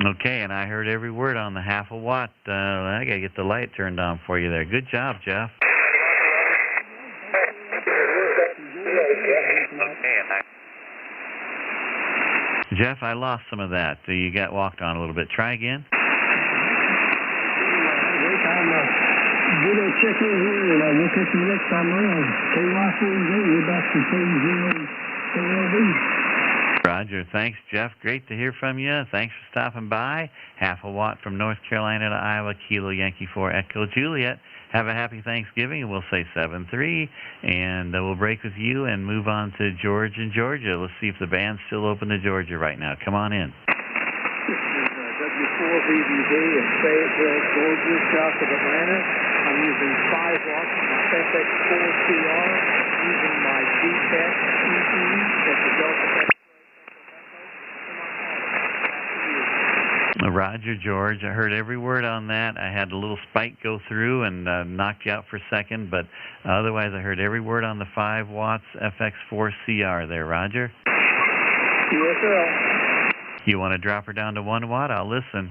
Okay, and I heard every word on the half a watt. I got to get the light turned on for you there. Good job, Jeff. Jeff, I lost some of that. You got walked on a little bit. Try again. We're going to check in here, and we'll catch you next time around. KY4Z, we're back to KZ KLB. Roger. Thanks, Jeff. Great to hear from you. Thanks for stopping by. Half a watt from North Carolina to Iowa, Kilo Yankee 4 Echo Juliet. Have a happy Thanksgiving, and we'll say 7-3, and we'll break with you and move on to George in Georgia. Let's see if the band's still open to Georgia right now. Come on in. This is W4VVD in Fayetteville, Georgia, south of Atlanta. I'm using 5 watts on my FX4CR, using my DTEC EE, that's the Delta. Roger, George. I heard every word on that. I had a little spike go through and knocked you out for a second, but otherwise I heard every word on the 5 watts FX4CR there, Roger. Yes, sir. You want to drop her down to 1 watt? I'll listen.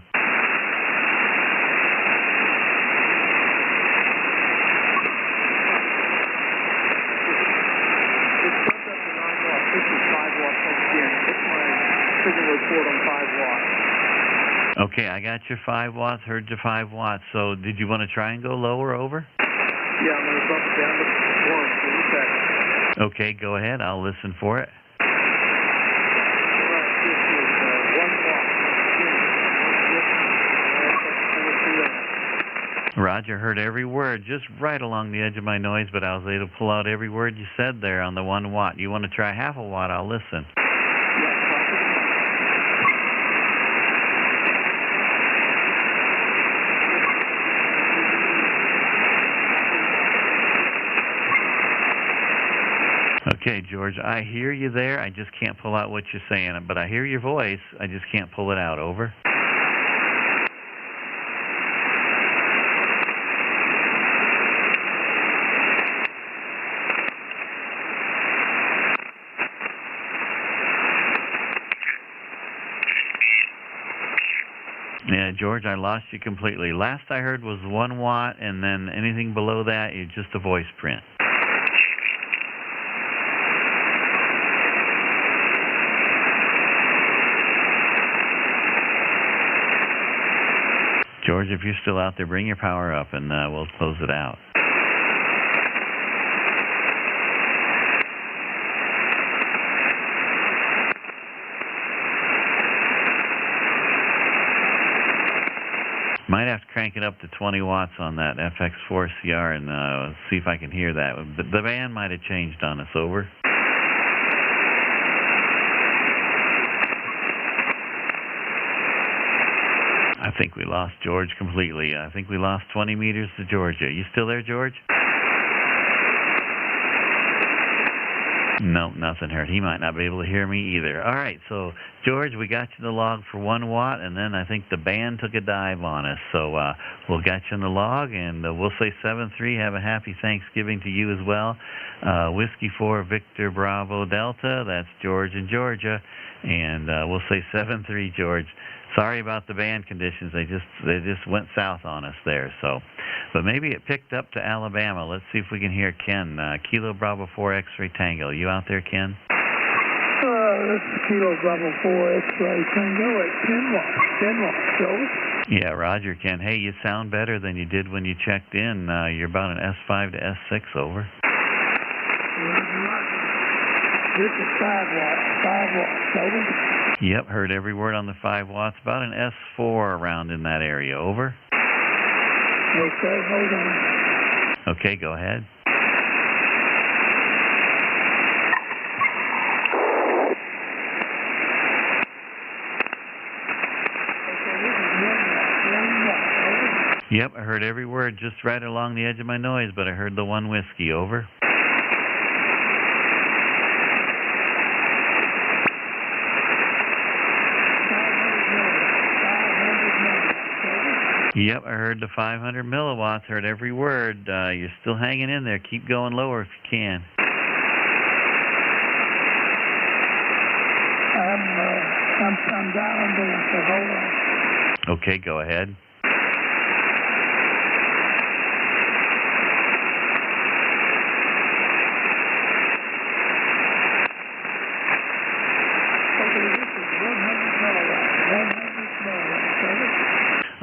It's jumped up to 9 watts. This is 5 watts once again. It's my signal report on 5 watts. Okay, I got your 5 watts, heard your 5 watts. So did you want to try and go lower, over? Yeah, I'm going to bump it down to 1 in a second. Okay, go ahead. I'll listen for it. This is 1 watt. Roger, heard every word, just right along the edge of my noise, but I was able to pull out every word you said there on the 1 watt. You want to try half a watt, I'll listen. Okay, George, I hear you there. I just can't pull out what you're saying, but I hear your voice. I just can't pull it out. Over. Yeah, George, I lost you completely. Last I heard was 1 watt, and then anything below that is just a voice print. George, if you're still out there, bring your power up, and we'll close it out. Might have to crank it up to 20 watts on that FX4CR and see if I can hear that. The band might have changed on us. Over. think we lost George completely. I think we lost 20 meters to Georgia. You still there, George? Nope, nothing heard. He might not be able to hear me either. All right, so, George, we got you the log for 1 watt, and then I think the band took a dive on us. So we'll get you in the log, and we'll say 7-3. Have a happy Thanksgiving to you as well. Whiskey 4, Victor Bravo Delta. That's George in Georgia. And we'll say 7-3, George. Sorry about the band conditions. They just went south on us there. So, but maybe it picked up to Alabama. Let's see if we can hear Ken. Kilo Bravo 4 X-Ray Tango. You out there, Ken? This is Kilo Bravo 4 X-Ray Tango at 10 watts. 10 watts. Over. Yeah, Roger, Ken. Hey, you sound better than you did when you checked in. You're about an S5 to S6. Over. This is 5 watts. 5 watts. Over. Yep, heard every word on the 5 watts. About an S4 around in that area. Over. Okay, hold on. Okay, go ahead. Yep, I heard every word just right along the edge of my noise, but I heard the 1 whiskey. Over. Yep, I heard the 500 milliwatts, heard every word. You're still hanging in there. Keep going lower if you can. I'm dialing down, so hold on. Okay, go ahead.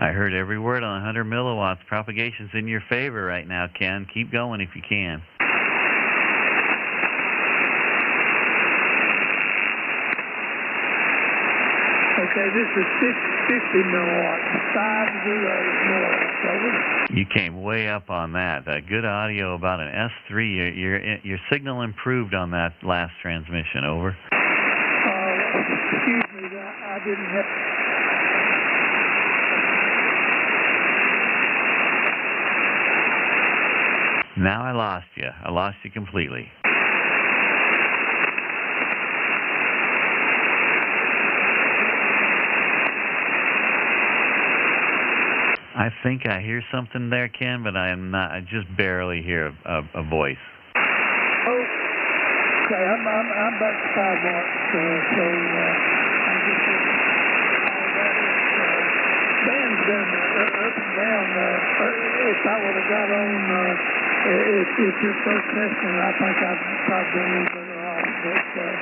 I heard every word on 100 milliwatts. Propagation's in your favor right now, Ken. Keep going if you can. Okay, this is 50 milliwatts. 50 milliwatts. Over. You came way up on that. Good audio, about an S3. Your signal improved on that last transmission. Over. Excuse me, I didn't have... Now I lost you. I lost you completely. I think I hear something there, Ken, but I am not. I just barely hear a voice. Oh, okay. I'm back to 5 watts. So I just band's been up and down. If I would have got on, if you're protesting, I think I'd probably been a little better off. But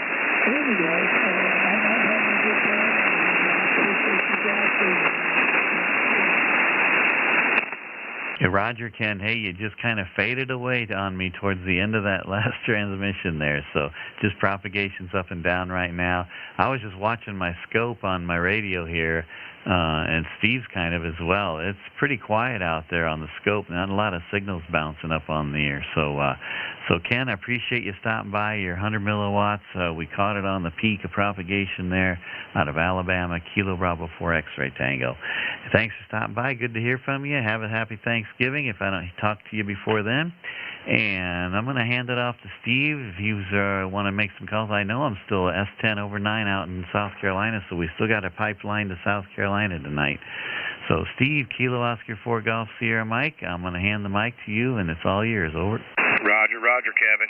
anyway, I'm not having a good time. I appreciate you guys doing it. Yeah, Roger, Ken, hey, you just kind of faded away on me towards the end of that last transmission there. So just propagation's up and down right now. I was just watching my scope on my radio here, and Steve's kind of as well. It's pretty quiet out there on the scope. Not a lot of signals bouncing up on the air. So Ken, I appreciate you stopping by. Your 100 milliwatts. We caught it on the peak of propagation there out of Alabama, Kilo Bravo 4 X-Ray Tango. Thanks for stopping by. Good to hear from you. Have a happy Thanksgiving if I don't talk to you before then. And I'm going to hand it off to Steve if you want to make some calls. I know I'm still S10 over 9 out in South Carolina, so we still got a pipeline to South Carolina tonight. So, Steve, Kilo Oscar 4 Golf Sierra Mike, I'm going to hand the mic to you, and it's all yours. Over. Roger, Kevin.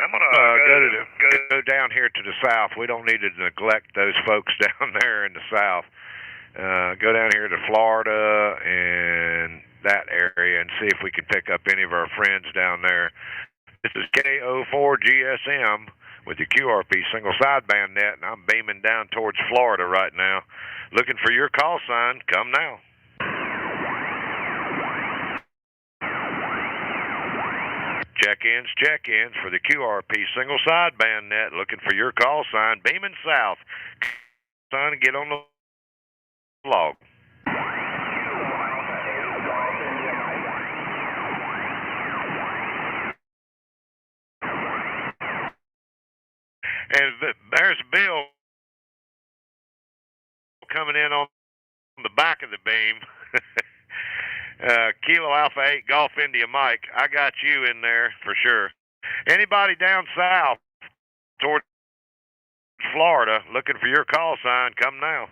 I'm going to go down here to the south. We don't need to neglect those folks down there in the south. Go down here to Florida and that area and see if we can pick up any of our friends down there. This is KO4GSM with the QRP single sideband net, and I'm beaming down towards Florida right now. Looking for your call sign. Come now. Check-ins for the QRP single sideband net. Looking for your call sign. Beaming south. Sign and get on the log. And there's Bill coming in on the back of the beam. Kilo Alpha 8 Golf India Mike, I got you in there for sure. Anybody down south toward Florida looking for your call sign, come now.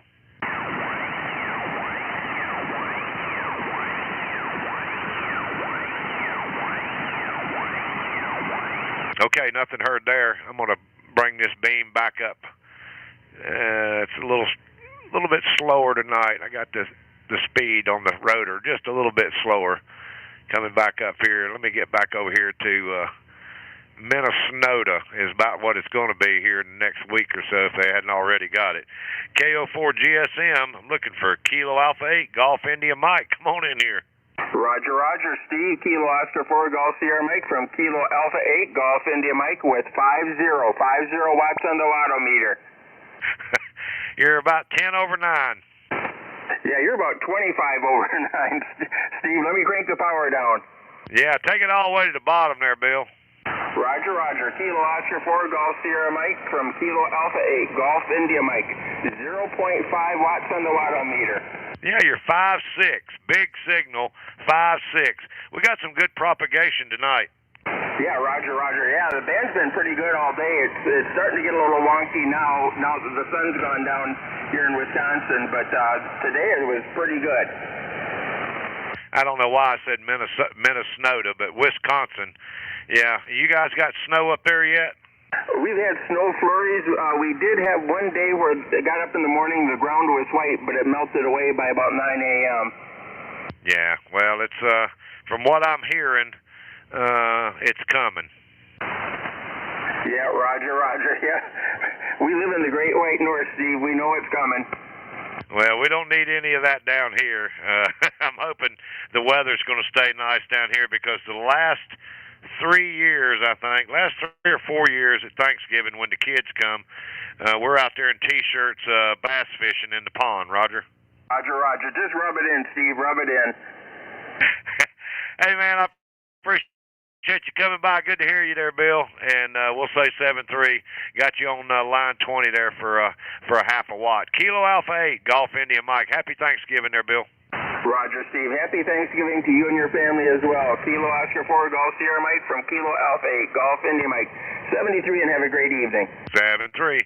Okay, nothing heard there. I'm going to bring this beam back up. It's a little bit slower tonight. I got the speed on the rotor just a little bit slower. Coming back up here. Let me get back over here to Minnesota is about what it's going to be here in the next week or so if they hadn't already got it. KO4 GSM, I'm looking for Kilo Alpha 8 Golf India Mike. Come on in here. Roger, Roger. Steve, Kilo Oscar 4 Golf Sierra Mike from Kilo Alpha 8 Golf India Mike with 50 watts on the wattometer. You're about 10 over 9. Yeah, you're about 25 over 9. Steve, let me crank the power down. Yeah, take it all the way to the bottom there, Bill. Roger, Roger. Kilo Oscar 4 Golf Sierra Mike from Kilo Alpha 8 Golf India Mike. 0.5 watts on the wattometer. Yeah, you're 5.6. Big signal, 5.6. We got some good propagation tonight. Yeah, Roger, Roger. Yeah, the band's been pretty good all day. It's starting to get a little wonky now that the sun's gone down here in Wisconsin, but today it was pretty good. I don't know why I said Minnesota, but Wisconsin. Yeah, you guys got snow up there yet? We've had snow flurries. We did have one day where it got up in the morning, the ground was white, but it melted away by about 9 a.m. Yeah, well, it's from what I'm hearing, it's coming. Yeah, Roger, Roger. Yeah, we live in the Great White North, Steve. We know it's coming. Well, we don't need any of that down here. I'm hoping the weather's going to stay nice down here because the last 3 years, I think, last 3 or 4 years at Thanksgiving when the kids come, we're out there in T-shirts bass fishing in the pond, Roger. Roger, Roger. Just rub it in, Steve. Rub it in. Hey, man, I appreciate you coming by. Good to hear you there, Bill. And we'll say 7-3. Got you on line 20 there for a half a watt. Kilo Alpha 8, Golf India Mike. Happy Thanksgiving there, Bill. Roger, Steve. Happy Thanksgiving to you and your family as well. Kilo Oscar 4 Golf Sierra Mike from Kilo Alpha 8 Golf India Mike. 73 and have a great evening. 7-3.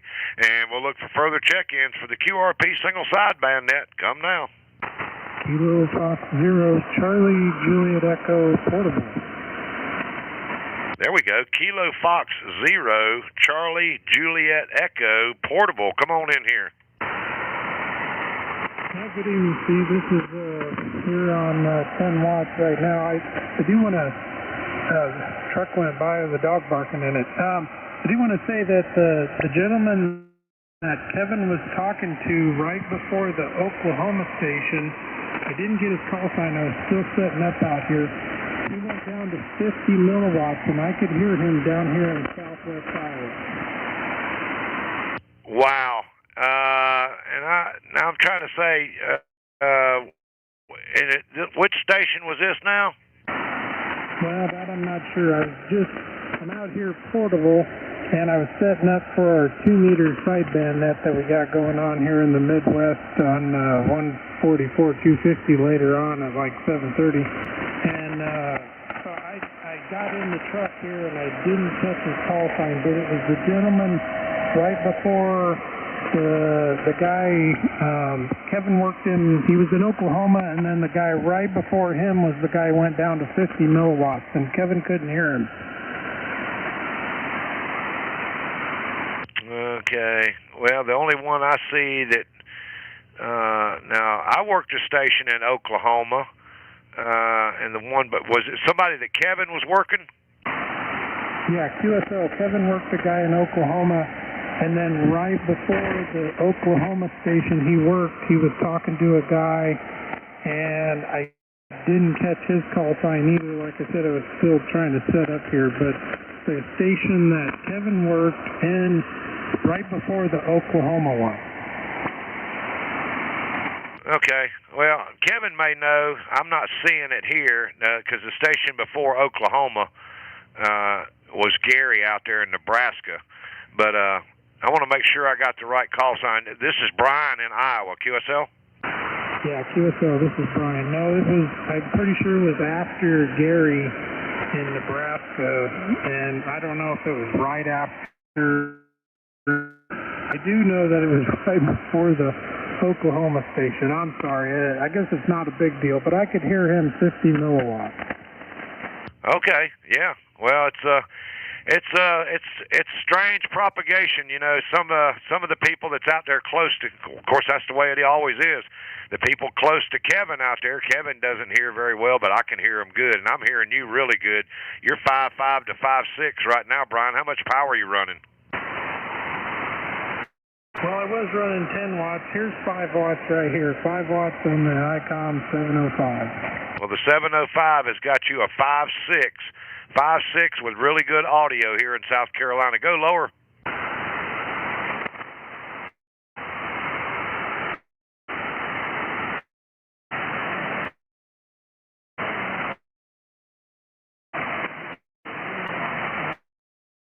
And we'll look for further check-ins for the QRP single sideband net. Come now. Kilo Fox 0 Charlie Juliet Echo Portable. There we go. Kilo Fox 0 Charlie Juliet Echo Portable. Come on in here. Good evening, Steve. This is here on 10 watts right now. I do want to, truck went by with a dog barking in it. I do want to say that the gentleman that Kevin was talking to right before the Oklahoma station, I didn't get his call sign. I was still setting up out here. He went down to 50 milliwatts, and I could hear him down here in southwest Iowa. Wow. And I'm trying to say, which station was this now? Well, that I'm not sure. I'm out here portable, and I was setting up for our 2-meter sideband net that we got going on here in the Midwest on 144 250 later on at like 7:30. And so I got in the truck here, and I didn't catch his call sign, but it was the gentleman right before. The guy, Kevin worked he was in Oklahoma, and then the guy right before him was the guy who went down to 50 milliwatts, and Kevin couldn't hear him. Okay. Well, the only one I see that, now, I worked a station in Oklahoma, and but was it somebody that Kevin was working? Yeah, QSL. Kevin worked a guy in Oklahoma. And then right before the Oklahoma station he worked, he was talking to a guy, and I didn't catch his call sign either. Like I said, I was still trying to set up here, but the station that Kevin worked in right before the Oklahoma one. Okay. Well, Kevin may know. I'm not seeing it here because the station before Oklahoma was Gary out there in Nebraska, but I want to make sure I got the right call sign. This is Brian in Iowa, QSL? Yeah, QSL, this is Brian. No, I'm pretty sure it was after Gary in Nebraska, and I don't know if it was right after. I do know that it was right before the Oklahoma station. I'm sorry. I guess it's not a big deal, but I could hear him 50 milliwatts. Okay, yeah. Well, it's strange propagation. You know, some of the people that's out there close to, of course, that's the way it always is. The people close to Kevin out there, Kevin doesn't hear very well, but I can hear him good, and I'm hearing you really good. You're 5.5 to 5.6 right now, Brian. How much power are you running? Well, I was running 10 watts. Here's 5 watts right here. 5 watts on the ICOM 705. Well, the 705 has got you a 5.6. 5.6 with really good audio here in South Carolina. Go lower.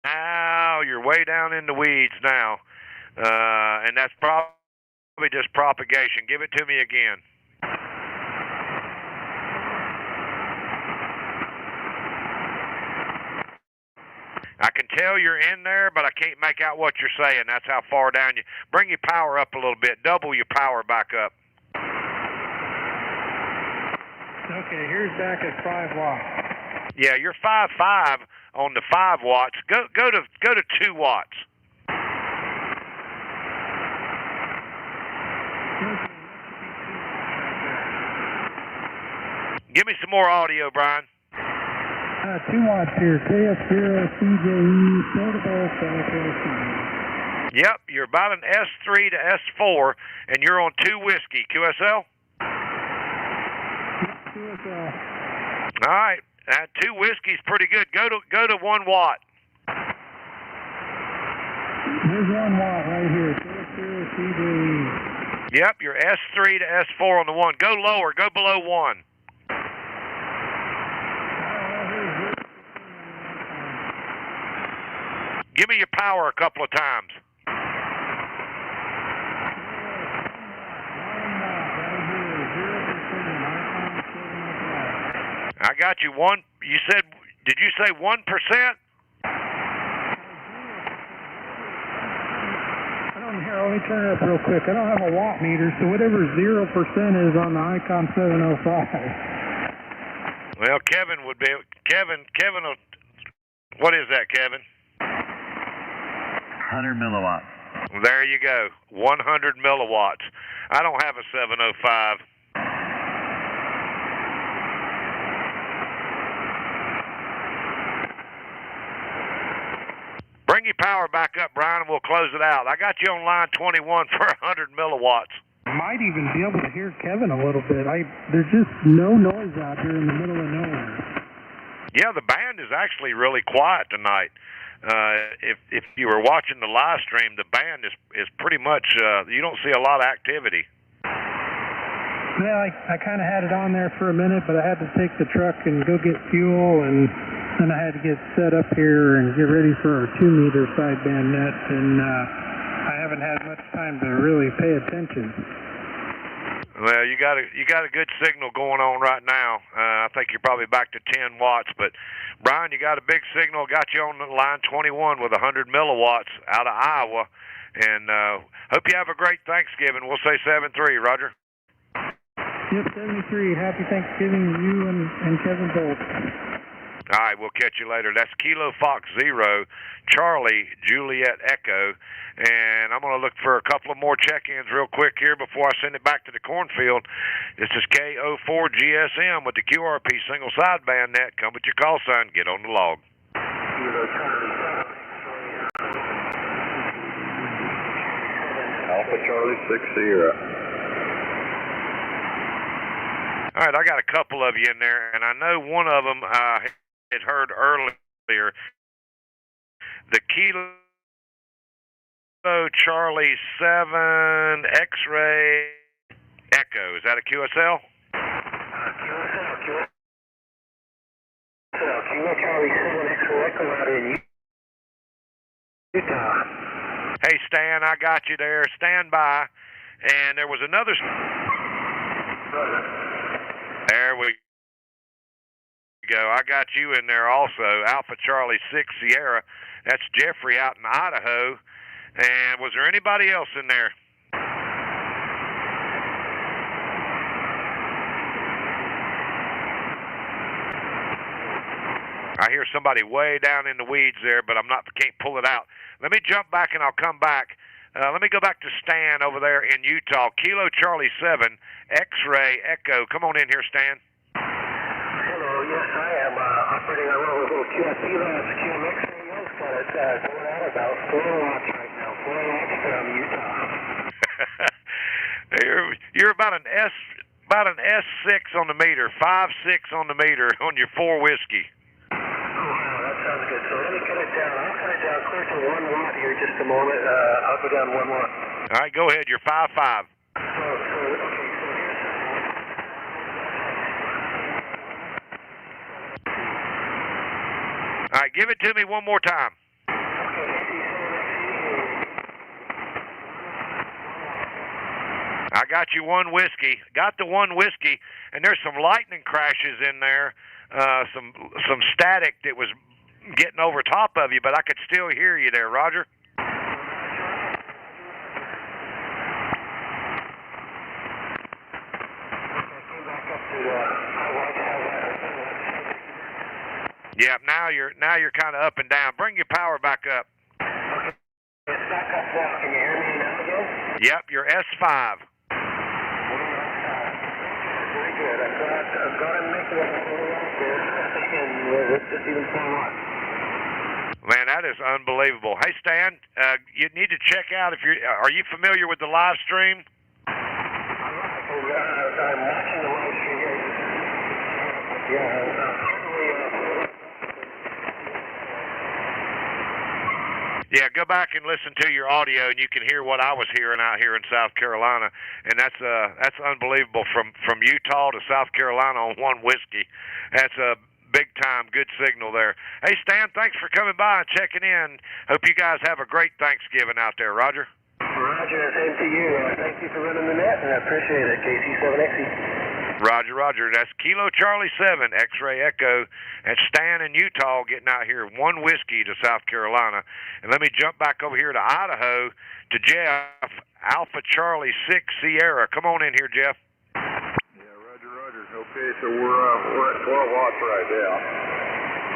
Now you're way down in the weeds now. And that's probably just propagation. Give it to me again. I can tell you're in there, but I can't make out what you're saying. That's how far down you... Bring your power up a little bit. Double your power back up. Okay, here's back at 5 watts. Yeah, you're 5.5 on the 5 watts. Go to 2 watts. Give me some more audio, Brian. 2 watts here, KF0 CJE portable Seneca. Yep, you're about an S3 to S4, and you're on 2 whiskey. QSL? QSL. All right, 2 whiskey's pretty good. Go to 1 watt. There's 1 watt right here, KF0 CJE. Yep, you're S3 to S4 on the 1. Go lower, go below 1. Give me your power a couple of times. I got you. You said, did you say 1%? Let me turn it up real quick. I don't have a watt meter, so whatever 0% is on the ICOM 705. Well, Kevin would be... Kevin, what is that, Kevin? 100 milliwatts. There you go. 100 milliwatts. I don't have a 705. Bring your power back up, Brian, and we'll close it out. I got you on line 21 for 100 milliwatts. Might even be able to hear Kevin a little bit. There's just no noise out here in the middle of nowhere. Yeah, the band is actually really quiet tonight. If you were watching the live stream, the band is pretty much, you don't see a lot of activity. Well, I kind of had it on there for a minute, but I had to take the truck and go get fuel, and then I had to get set up here and get ready for our 2-meter sideband net, and I haven't had much time to really pay attention. Well, you got a good signal going on right now. I think you're probably back to 10 watts, but Brian, you got a big signal. Got you on the line 21 with 100 milliwatts out of Iowa, and hope you have a great Thanksgiving. We'll say 7-3, Roger. Yep, 73. Happy Thanksgiving to you and Kevin both. All right, we'll catch you later. That's Kilo Fox 0, Charlie Juliet Echo, and I'm going to look for a couple of more check-ins real quick here before I send it back to the cornfield. This is KO4GSM with the QRP single sideband net. Come with your call sign. Get on the log. Alpha Charlie 60. All right, I got a couple of you in there, and I know one of them I had heard earlier. The Kilo Charlie 7 X-Ray Echo. Is that a QSL? QSL. Kilo Charlie 7 X-Ray Echo out in Utah. Hey, Stan, I got you there. Stand by. And there was another... There we go. I got you in there also. Alpha Charlie 6 Sierra. That's Jeffrey out in Idaho. And was there anybody else in there? I hear somebody way down in the weeds there, but can't pull it out. Let me jump back and I'll come back. Let me go back to Stan over there in Utah. Kilo Charlie 7, X-Ray Echo. Come on in here, Stan. Hello, yes, I am operating on one of those little QRP labs, QMX radios, but it's going out about 4 watts right now, 4 watts from Utah. You're about an S6 on the meter, 5.6 on the meter on your 4 whiskey. Sounds good. So let me cut it down. I'll cut it down clear to 1 watt here just a moment. I'll go down 1 watt. All right, go ahead. You're 5.5. Okay, so all right, give it to me one more time. I got you 1 whiskey. Got the 1 whiskey, and there's some lightning crashes in there, some static that was getting over top of you, but I could still hear you there, Roger. Yeah, now you're kind of up and down. Bring your power back up. Okay. It's back up now. Can you hear me now again? Yep, you're S5. Very good. I've got to make it a little out there, and let's just even 4 watts. Man, that is unbelievable. Hey, Stan, you need to check out are you familiar with the live stream? I'm watching the live stream here. Yeah, go back and listen to your audio, and you can hear what I was hearing out here in South Carolina, and that's unbelievable from Utah to South Carolina on 1 whiskey. That's a big time, good signal there. Hey, Stan, thanks for coming by and checking in. Hope you guys have a great Thanksgiving out there, Roger. Roger, same to you. Thank you for running the net, and I appreciate it, KC7XE. Roger. That's Kilo Charlie 7, X-Ray Echo. That's Stan in Utah getting out here 1 whiskey to South Carolina. And let me jump back over here to Idaho to Jeff, Alpha Charlie 6 Sierra. Come on in here, Jeff. Roger. Okay, so we're at 12 watts right now.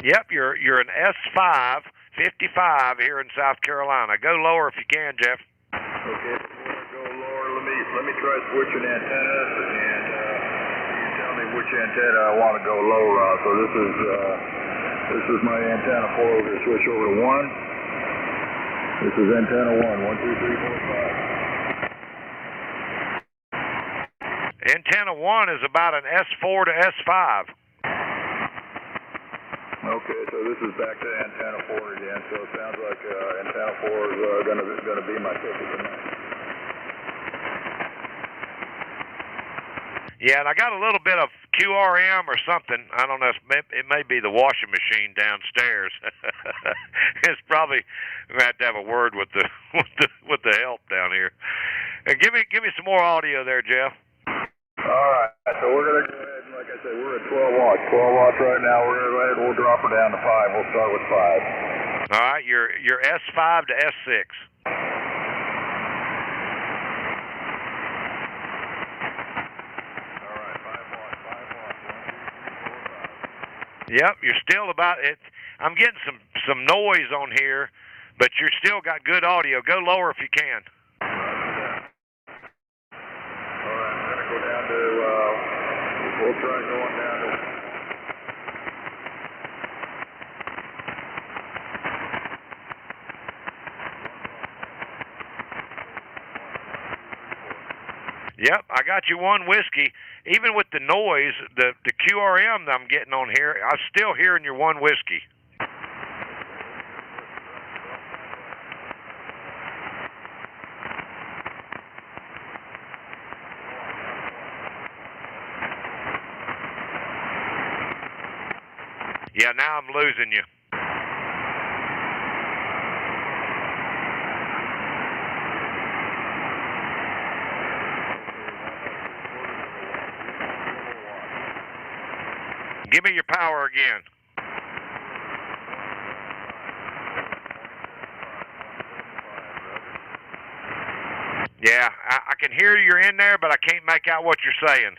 Yep, you're an S5, 55 here in South Carolina. Go lower if you can, Jeff. Okay, go lower. Let me try switching antennas, and you tell me which antenna I want to go lower on. So this is my antenna 4. We're going to switch over to 1. This is antenna 1. 1, 2, 3, 4, 5. Antenna 1 is about an S4 to S5. Okay, so this is back to antenna 4 again. So it sounds like antenna 4 is going to be my ticket tonight. Yeah, and I got a little bit of QRM or something. I don't know. It may be the washing machine downstairs. It's probably we have to have a word with the help down here. And give me some more audio there, Jeff. All right, so we're going to go ahead and, like I said, we're at 12 watts. 12 watts right now. We're going to go ahead and we'll drop her down to 5. We'll start with 5. All right, you're S5 to S6. All right, 5 watts. 1, 2, 3, 4, 5. Yep, you're still about it. I'm getting some noise on here, but you're still got good audio. Go lower if you can. We'll try going down to... Yep, I got you 1 whiskey. Even with the noise, the QRM that I'm getting on here, I'm still hearing your 1 whiskey. Yeah, now I'm losing you. give me your power again. Yeah, I can hear you're in there, but I can't make out what you're saying.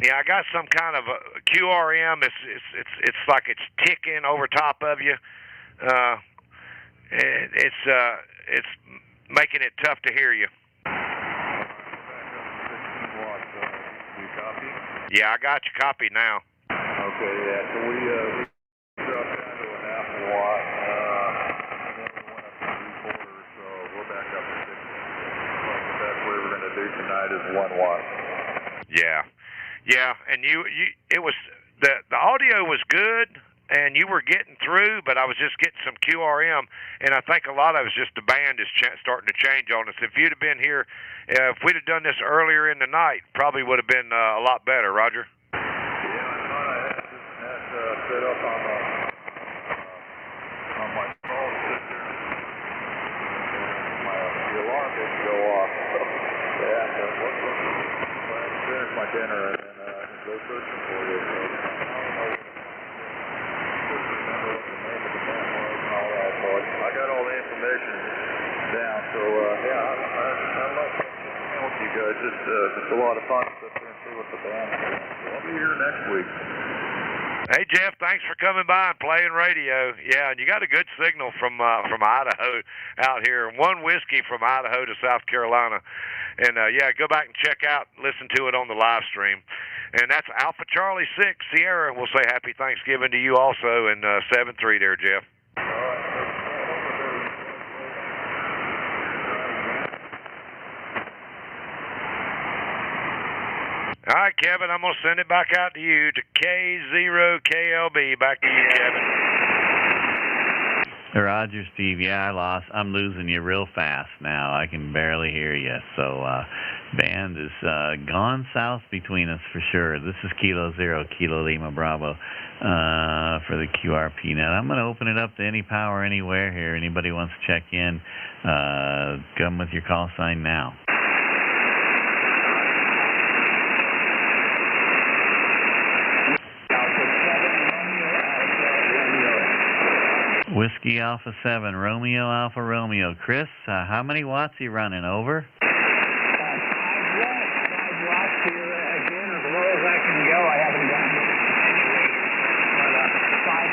Yeah, I got some kind of a QRM. It's like it's ticking over top of you. It's making it tough to hear you. Yeah, I got you. Copy now. Okay, yeah. So we dropped down to a half a watt, and then we went up to 3/4, so we're back up to 6. The best way we're going to do tonight is 1 watt. Yeah, and it was the audio was good, and you were getting through, but I was just getting some QRM, and I think a lot of it's just the band is starting to change on us. If you'd have been here, if we'd have done this earlier in the night, probably would have been a lot better, Roger. Yeah, I thought I had set up on my phone system, and the alarm didn't go off. So, yeah, finish my dinner and then go searching for you. So, I don't know. Remember what the name of the band was and all that, so I got all the information down, so yeah, I'm not with you guys, just a lot of fun to sit there and see what the band is doing. So I'll be here next week. Hey Jeff, thanks for coming by and playing radio. Yeah, and you got a good signal from Idaho out here. 1 whiskey from Idaho to South Carolina. And yeah, go back and check out, listen to it on the live stream. And that's Alpha Charlie 6 Sierra. We'll say happy Thanksgiving to you also, and 7-3 there, Jeff. All right, Kevin, I'm going to send it back out to you to K0KLB. Back to you, Kevin. Roger, Steve. Yeah, I'm losing you real fast now. I can barely hear you. So, band is gone south between us for sure. This is Kilo 0, Kilo Lima Bravo for the QRP Net. I'm going to open it up to any power anywhere here. Anybody wants to check in, come with your call sign now. Whiskey Alpha 7, Romeo Alpha Romeo. Chris, how many watts are you running? Over? 5 watts here, again, as low as I can go. I haven't gotten it anyway. But 5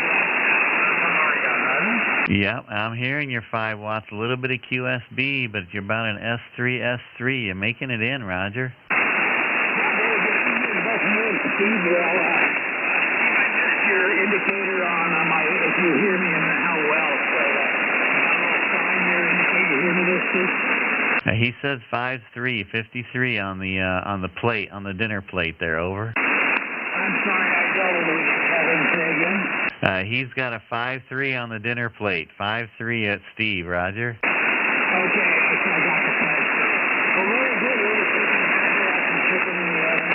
watts. Yep, I'm hearing your 5 watts. A little bit of QSB, but you're about an S3. You're making it in, Roger. Steve, well, your indicator on my, if you hear me and how well, so I'll sign your indicator. You hear me this, Steve? He says 5.3, 53 on the plate, on the dinner plate there, over. I'm sorry, I doubled it. Kevin, say again? He's got a 5.3 on the dinner plate, 5.3 at Steve, Roger. Okay, I got the 5.3. Well, very good. We're chicken in the oven.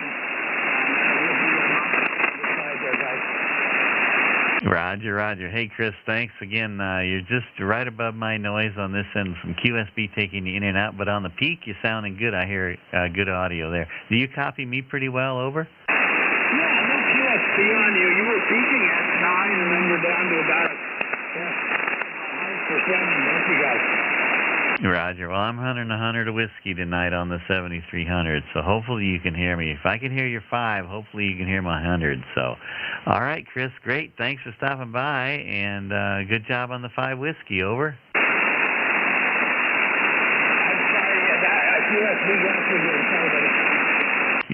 Roger. Hey, Chris, thanks again. You're just right above my noise on this end. Some QSB taking you in and out, but on the peak, you're sounding good. I hear good audio there. Do you copy me pretty well, over? Yeah, no QSB on you. You were peaking at 9, and then we're down to about 9%, don't you guys? Roger. Well, I'm hunting 100 of whiskey tonight on the 7300, so hopefully you can hear me. If I can hear your 5, hopefully you can hear my 100. So, all right, Chris, great. Thanks for stopping by, and good job on the 5 whiskey, over. I'm sorry, QSB got you again. Sorry, buddy.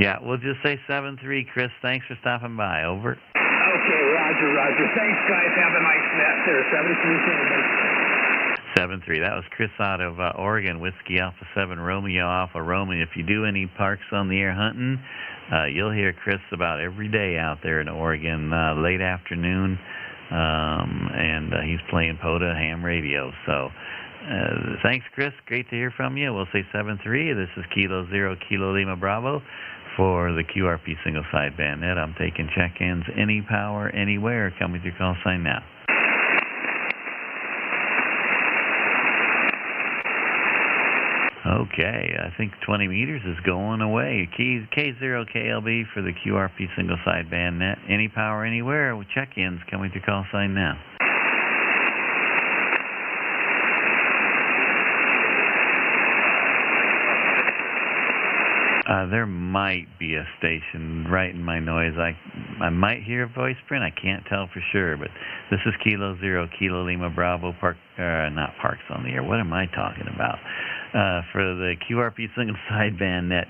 Yeah, we'll just say 7-3, Chris. Thanks for stopping by, over. Okay, Roger. Thanks, guys. Have a nice net there. 7-3. That was Chris out of Oregon, Whiskey Alpha 7, Romeo Alpha Romeo. If you do any parks on the air hunting, you'll hear Chris about every day out there in Oregon, late afternoon, and he's playing POTA ham radio. So Thanks, Chris. Great to hear from you. We'll say 7-3. This is Kilo 0, Kilo Lima Bravo for the QRP single sideband net. I'm taking check-ins any power, anywhere. Come with your call sign now. Okay, I think 20 meters is going away. K0 KLB for the QRP single sideband net. Any power, anywhere. Check-ins. Come with your call sign now. There might be a station right in my noise. I might hear a voice print. I can't tell for sure, but this is Kilo 0, Kilo Lima Bravo, not Parks on the air. What am I talking about? For the QRP single sideband net,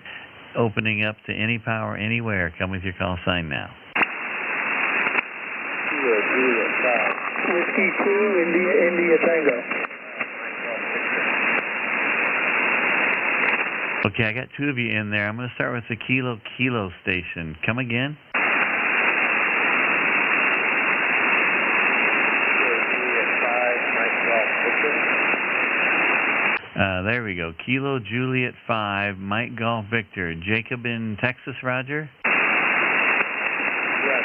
opening up to any power, anywhere. Come with your call sign now. Whiskey 2, India Tango. Okay, I got two of you in there. I'm going to start with the Kilo station. Come again. There we go. Kilo Juliet 5, Mike Golf Victor. Jacob in Texas, Roger? Yes.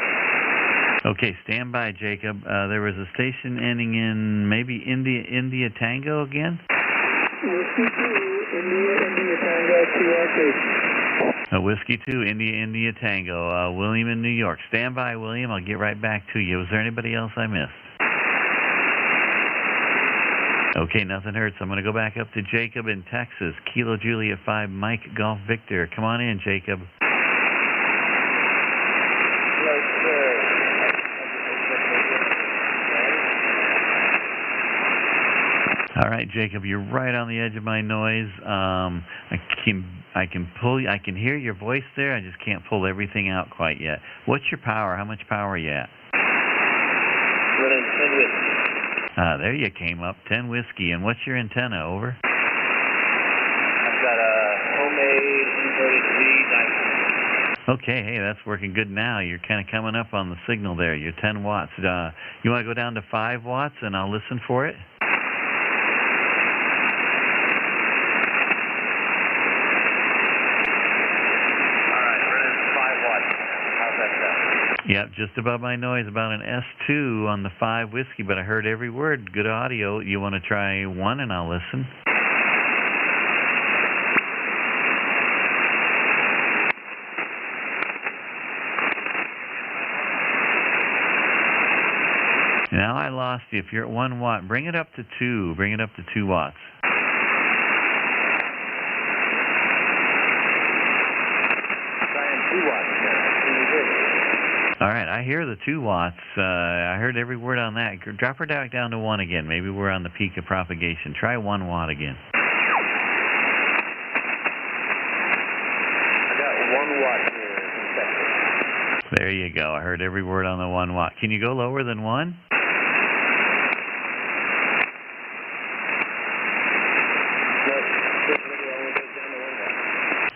Okay, stand by, Jacob. There was a station ending in maybe India Tango again? Whiskey 2, India Tango, QRP. Whiskey 2, India Tango. William in New York. Stand by, William. I'll get right back to you. Was there anybody else I missed? Okay, nothing hurts. I'm going to go back up to Jacob in Texas. Kilo Juliet 5, Mike Golf Victor. Come on in, Jacob. All right, Jacob, you're right on the edge of my noise. I can hear your voice there. I just can't pull everything out quite yet. What's your power? How much power are you at? There you came up. 10 whiskey. And what's your antenna? Over. I've got a homemade inverted Z. Okay, hey, that's working good now. You're kind of coming up on the signal there. You're 10 watts. You want to go down to 5 watts and I'll listen for it? Yep, just above my noise, about an S2 on the 5 whiskey, but I heard every word. Good audio. You want to try 1 and I'll listen? Now I lost you. If you're at 1 watt, bring it up to 2. Bring it up to 2 watts. Trying 2 watts now. All right, I hear the 2 watts. I heard every word on that. Drop her down to 1 again. Maybe we're on the peak of propagation. Try 1 watt again. I got 1 watt here in Texas. There you go. I heard every word on the 1 watt. Can you go lower than 1?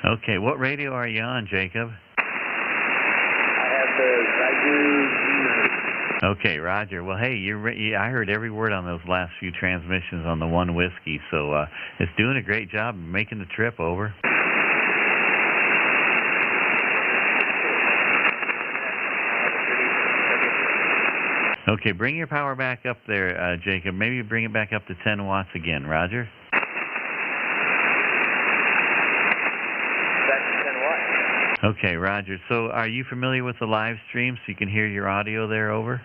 Okay, what radio are you on, Jacob? Okay, Roger. Well, hey, I heard every word on those last few transmissions on the 1 whiskey, so it's doing a great job making the trip. Over. Okay, bring your power back up there, Jacob. Maybe bring it back up to 10 watts again. Roger? Okay, Roger. So are you familiar with the live stream so you can hear your audio there? Over?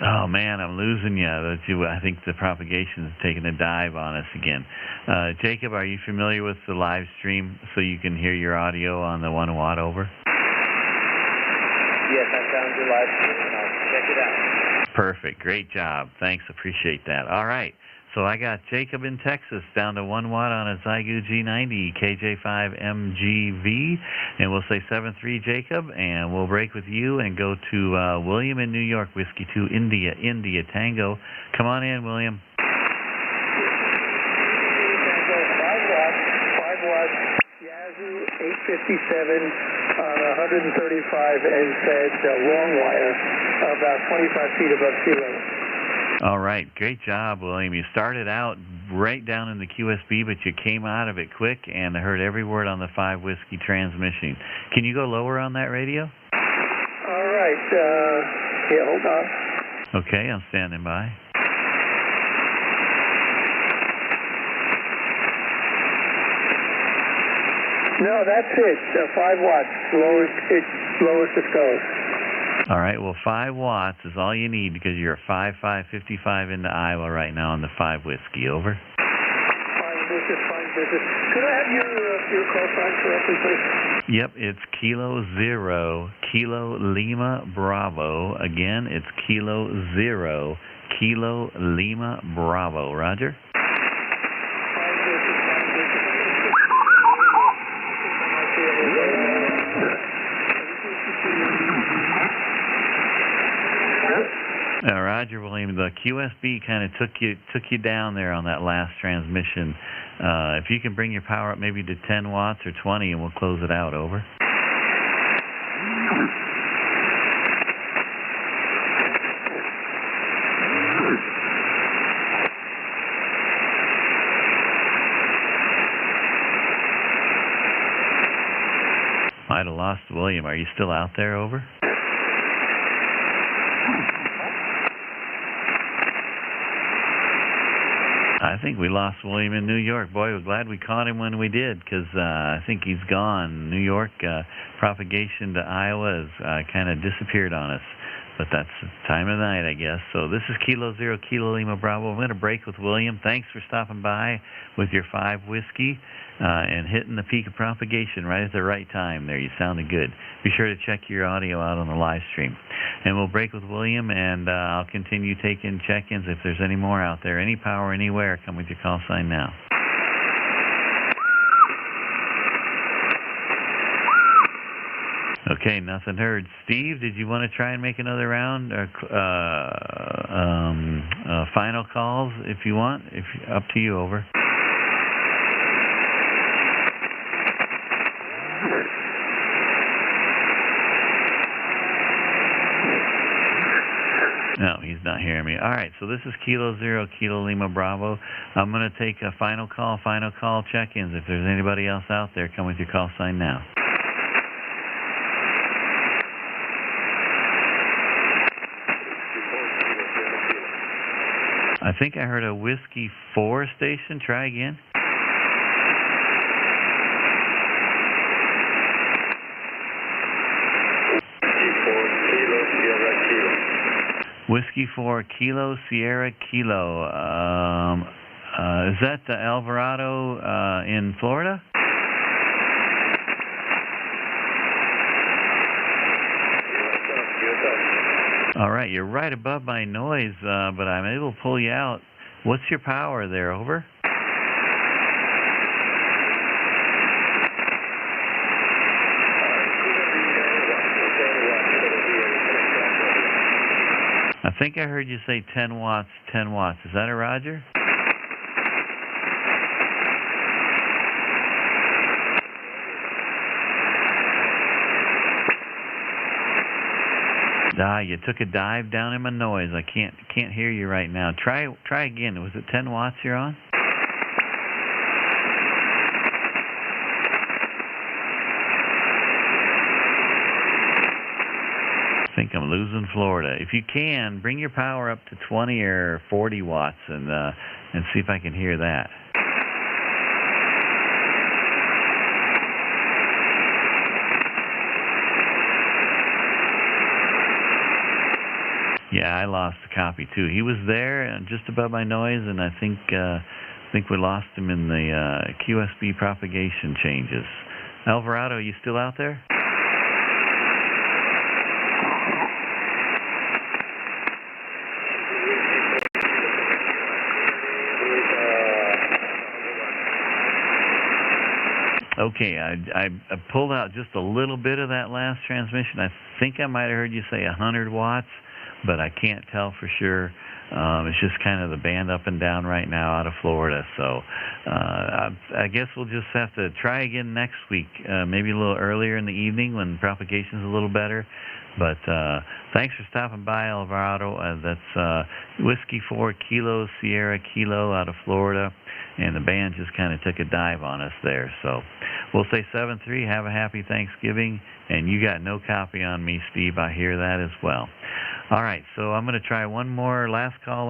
Oh, man, I'm losing you. I think the propagation is taking a dive on us again. Jacob, are you familiar with the live stream so you can hear your audio on the 1 watt? Over? Yes, I found your live stream, and I'll check it out. Perfect. Great job. Thanks. Appreciate that. All right. So I got Jacob in Texas down to 1 watt on a Zygu G90 KJ5MGV, and we'll say 7-3, Jacob, and we'll break with you and go to William in New York, Whiskey 2, India Tango. Come on in, William. Tango, 5 watts, 5 watts. Yeah, on 135 and fed long wire about 25 feet above sea level. All right, great job, William. You started out right down in the QSB, but you came out of it quick, and I heard every word on the 5 Whiskey transmission. Can you go lower on that radio? All right. Yeah, hold on. Okay, I'm standing by. No, that's it. 5 watts. Lowest it goes. All right, well, 5 watts is all you need because you're 555 into Iowa right now on the 5 Whiskey. Over. Fine business. Could I have your call sign correctly, please? Yep, it's Kilo 0, Kilo Lima Bravo. Again, it's Kilo 0, Kilo Lima Bravo. Roger? Roger, William. The QSB kind of took you down there on that last transmission. If you can bring your power up maybe to 10 watts or 20, and we'll close it out. Over. Might have lost William. Are you still out there? Over. I think we lost William in New York. Boy, we're glad we caught him when we did, because I think he's gone. New York propagation to Iowa has kind of disappeared on us. But that's the time of night, I guess. So this is Kilo 0, Kilo Lima Bravo. I'm going to break with William. Thanks for stopping by with your 5 Whiskey and hitting the peak of propagation right at the right time there. You sounded good. Be sure to check your audio out on the live stream. And we'll break with William, and I'll continue taking check-ins if there's any more out there. Any power, anywhere, come with your call sign now. Okay, nothing heard. Steve, did you want to try and make another round or final calls if you want? Up to you. Over. No, he's not hearing me. All right, so this is Kilo 0, Kilo Lima Bravo. I'm going to take a final call check-ins. If there's anybody else out there, come with your call sign now. I think I heard a Whiskey 4 station. Try again. Whiskey 4 Kilo Sierra Kilo. Is that the Alvarado in Florida? All right, you're right above my noise, but I'm able to pull you out. What's your power there? Over. I think I heard you say 10 watts, 10 watts. Is that a Roger? You took a dive down in my noise. I can't hear you right now. Try again. Was it 10 watts you're on? I think I'm losing Florida. If you can, bring your power up to 20 or 40 watts and see if I can hear that. Yeah, I lost the copy too. He was there just above my noise, and I think we lost him in the QSB propagation changes. Alvarado, are you still out there? Okay, I pulled out just a little bit of that last transmission. I think I might have heard you say 100 watts, but I can't tell for sure. It's just kind of the band up and down right now out of Florida. So I guess we'll just have to try again next week, maybe a little earlier in the evening when propagation's a little better. But thanks for stopping by, Alvarado. That's Whiskey 4 Kilo Sierra Kilo out of Florida. And the band just kind of took a dive on us there. So we'll say 7-3, have a happy Thanksgiving. And you got no copy on me, Steve. I hear that as well. All right, so I'm going to try one more last call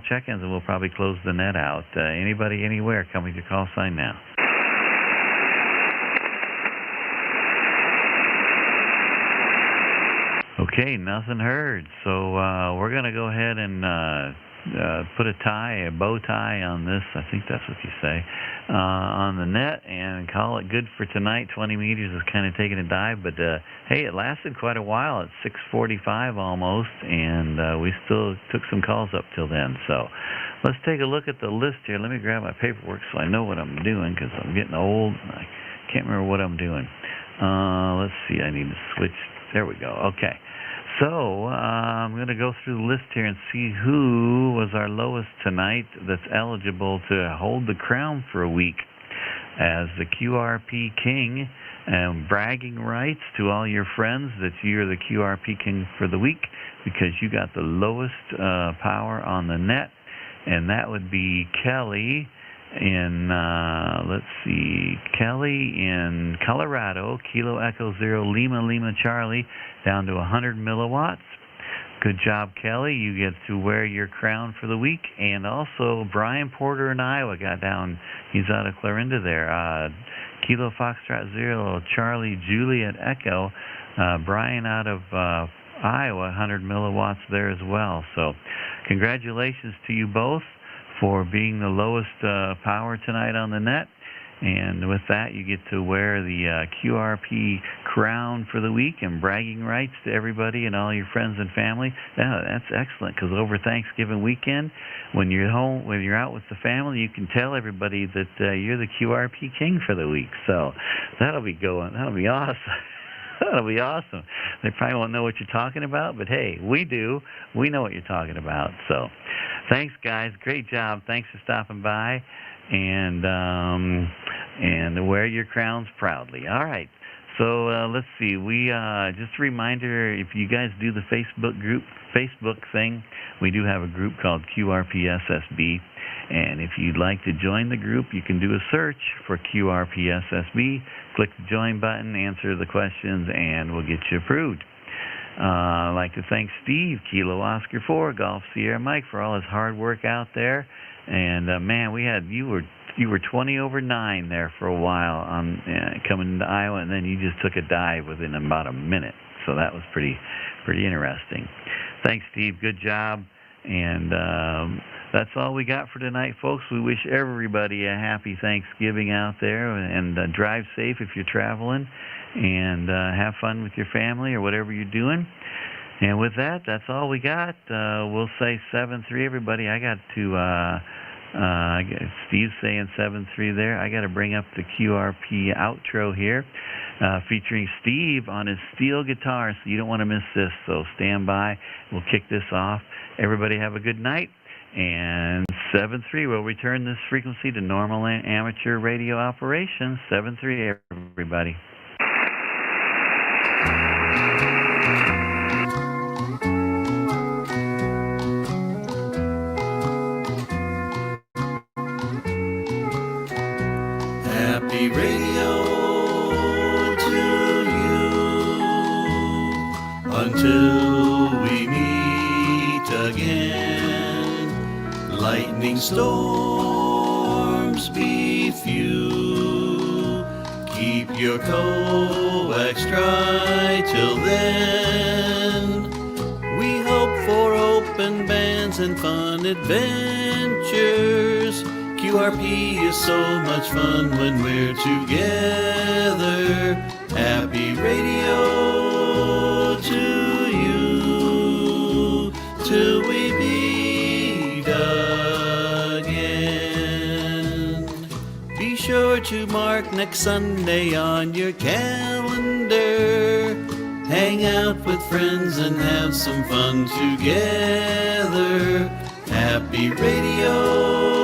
check-ins, and we'll probably close the net out. Anybody, anywhere, come with your call sign now. Okay, nothing heard. So we're going to go ahead and put a bow tie on this, I think that's what you say, on the net and call it good for tonight. 20 meters is kind of taking a dive, but hey, it lasted quite a while at 6:45 almost, and we still took some calls up till then. So let's take a look at the list here. Let me grab my paperwork so I know what I'm doing, because I'm getting old. I can't remember what I'm doing. Let's see, I need to switch. There we go. Okay. So I'm going to go through the list here and see who was our lowest tonight that's eligible to hold the crown for a week as the QRP King, and bragging rights to all your friends that you're the QRP King for the week because you got the lowest power on the net, and that would be Kelly in, Kelly in Colorado, Kilo Echo 0 Lima Lima Charlie, down to 100 milliwatts. Good job, Kelly. You get to wear your crown for the week. And also, Brian Porter in Iowa got down. He's out of Clarinda there. Kilo Foxtrot 0 Charlie Juliet Echo. Brian out of Iowa, 100 milliwatts there as well. So congratulations to you both for being the lowest power tonight on the net. And with that, you get to wear the QRP crown for the week and bragging rights to everybody and all your friends and family. That's excellent, because over Thanksgiving weekend, when you're home, when you're out with the family, you can tell everybody that you're the QRP King for the week. So that'll be going. That'll be awesome. That'll be awesome. They probably won't know what you're talking about, but hey, we do. We know what you're talking about. So thanks, guys. Great job. Thanks for stopping by. And wear your crowns proudly. All right. So let's see. We just a reminder, if you guys do the Facebook thing, we do have a group called QRP SSB. And if you'd like to join the group, you can do a search for QRP SSB. Click the join button, answer the questions, and we'll get you approved. I'd like to thank Steve, Kilo Oscar 4, Golf Sierra Mike, for all his hard work out there. And man, you were 20 over 9 there for a while on coming into Iowa, and then you just took a dive within about a minute. So that was pretty interesting. Thanks, Steve. Good job. And that's all we got for tonight, folks. We wish everybody a happy Thanksgiving out there, and drive safe if you're traveling, and have fun with your family or whatever you're doing. And with that, that's all we got. We'll say 7-3, everybody. I got to, Steve's saying 7-3 there. I got to bring up the QRP outro here, featuring Steve on his steel guitar, so you don't want to miss this. So stand by. We'll kick this off. Everybody have a good night. And 7-3, we'll return this frequency to normal amateur radio operations. 7-3, everybody. Happy radio to you until we meet again. Lightning storms be few. Keep your coax dry till then. We hope for open bands and fun adventures. QRP is so much fun when we're together. Happy radio to you till we meet again. Be sure to mark next Sunday on your calendar. Hang out with friends and have some fun together. Happy Radio.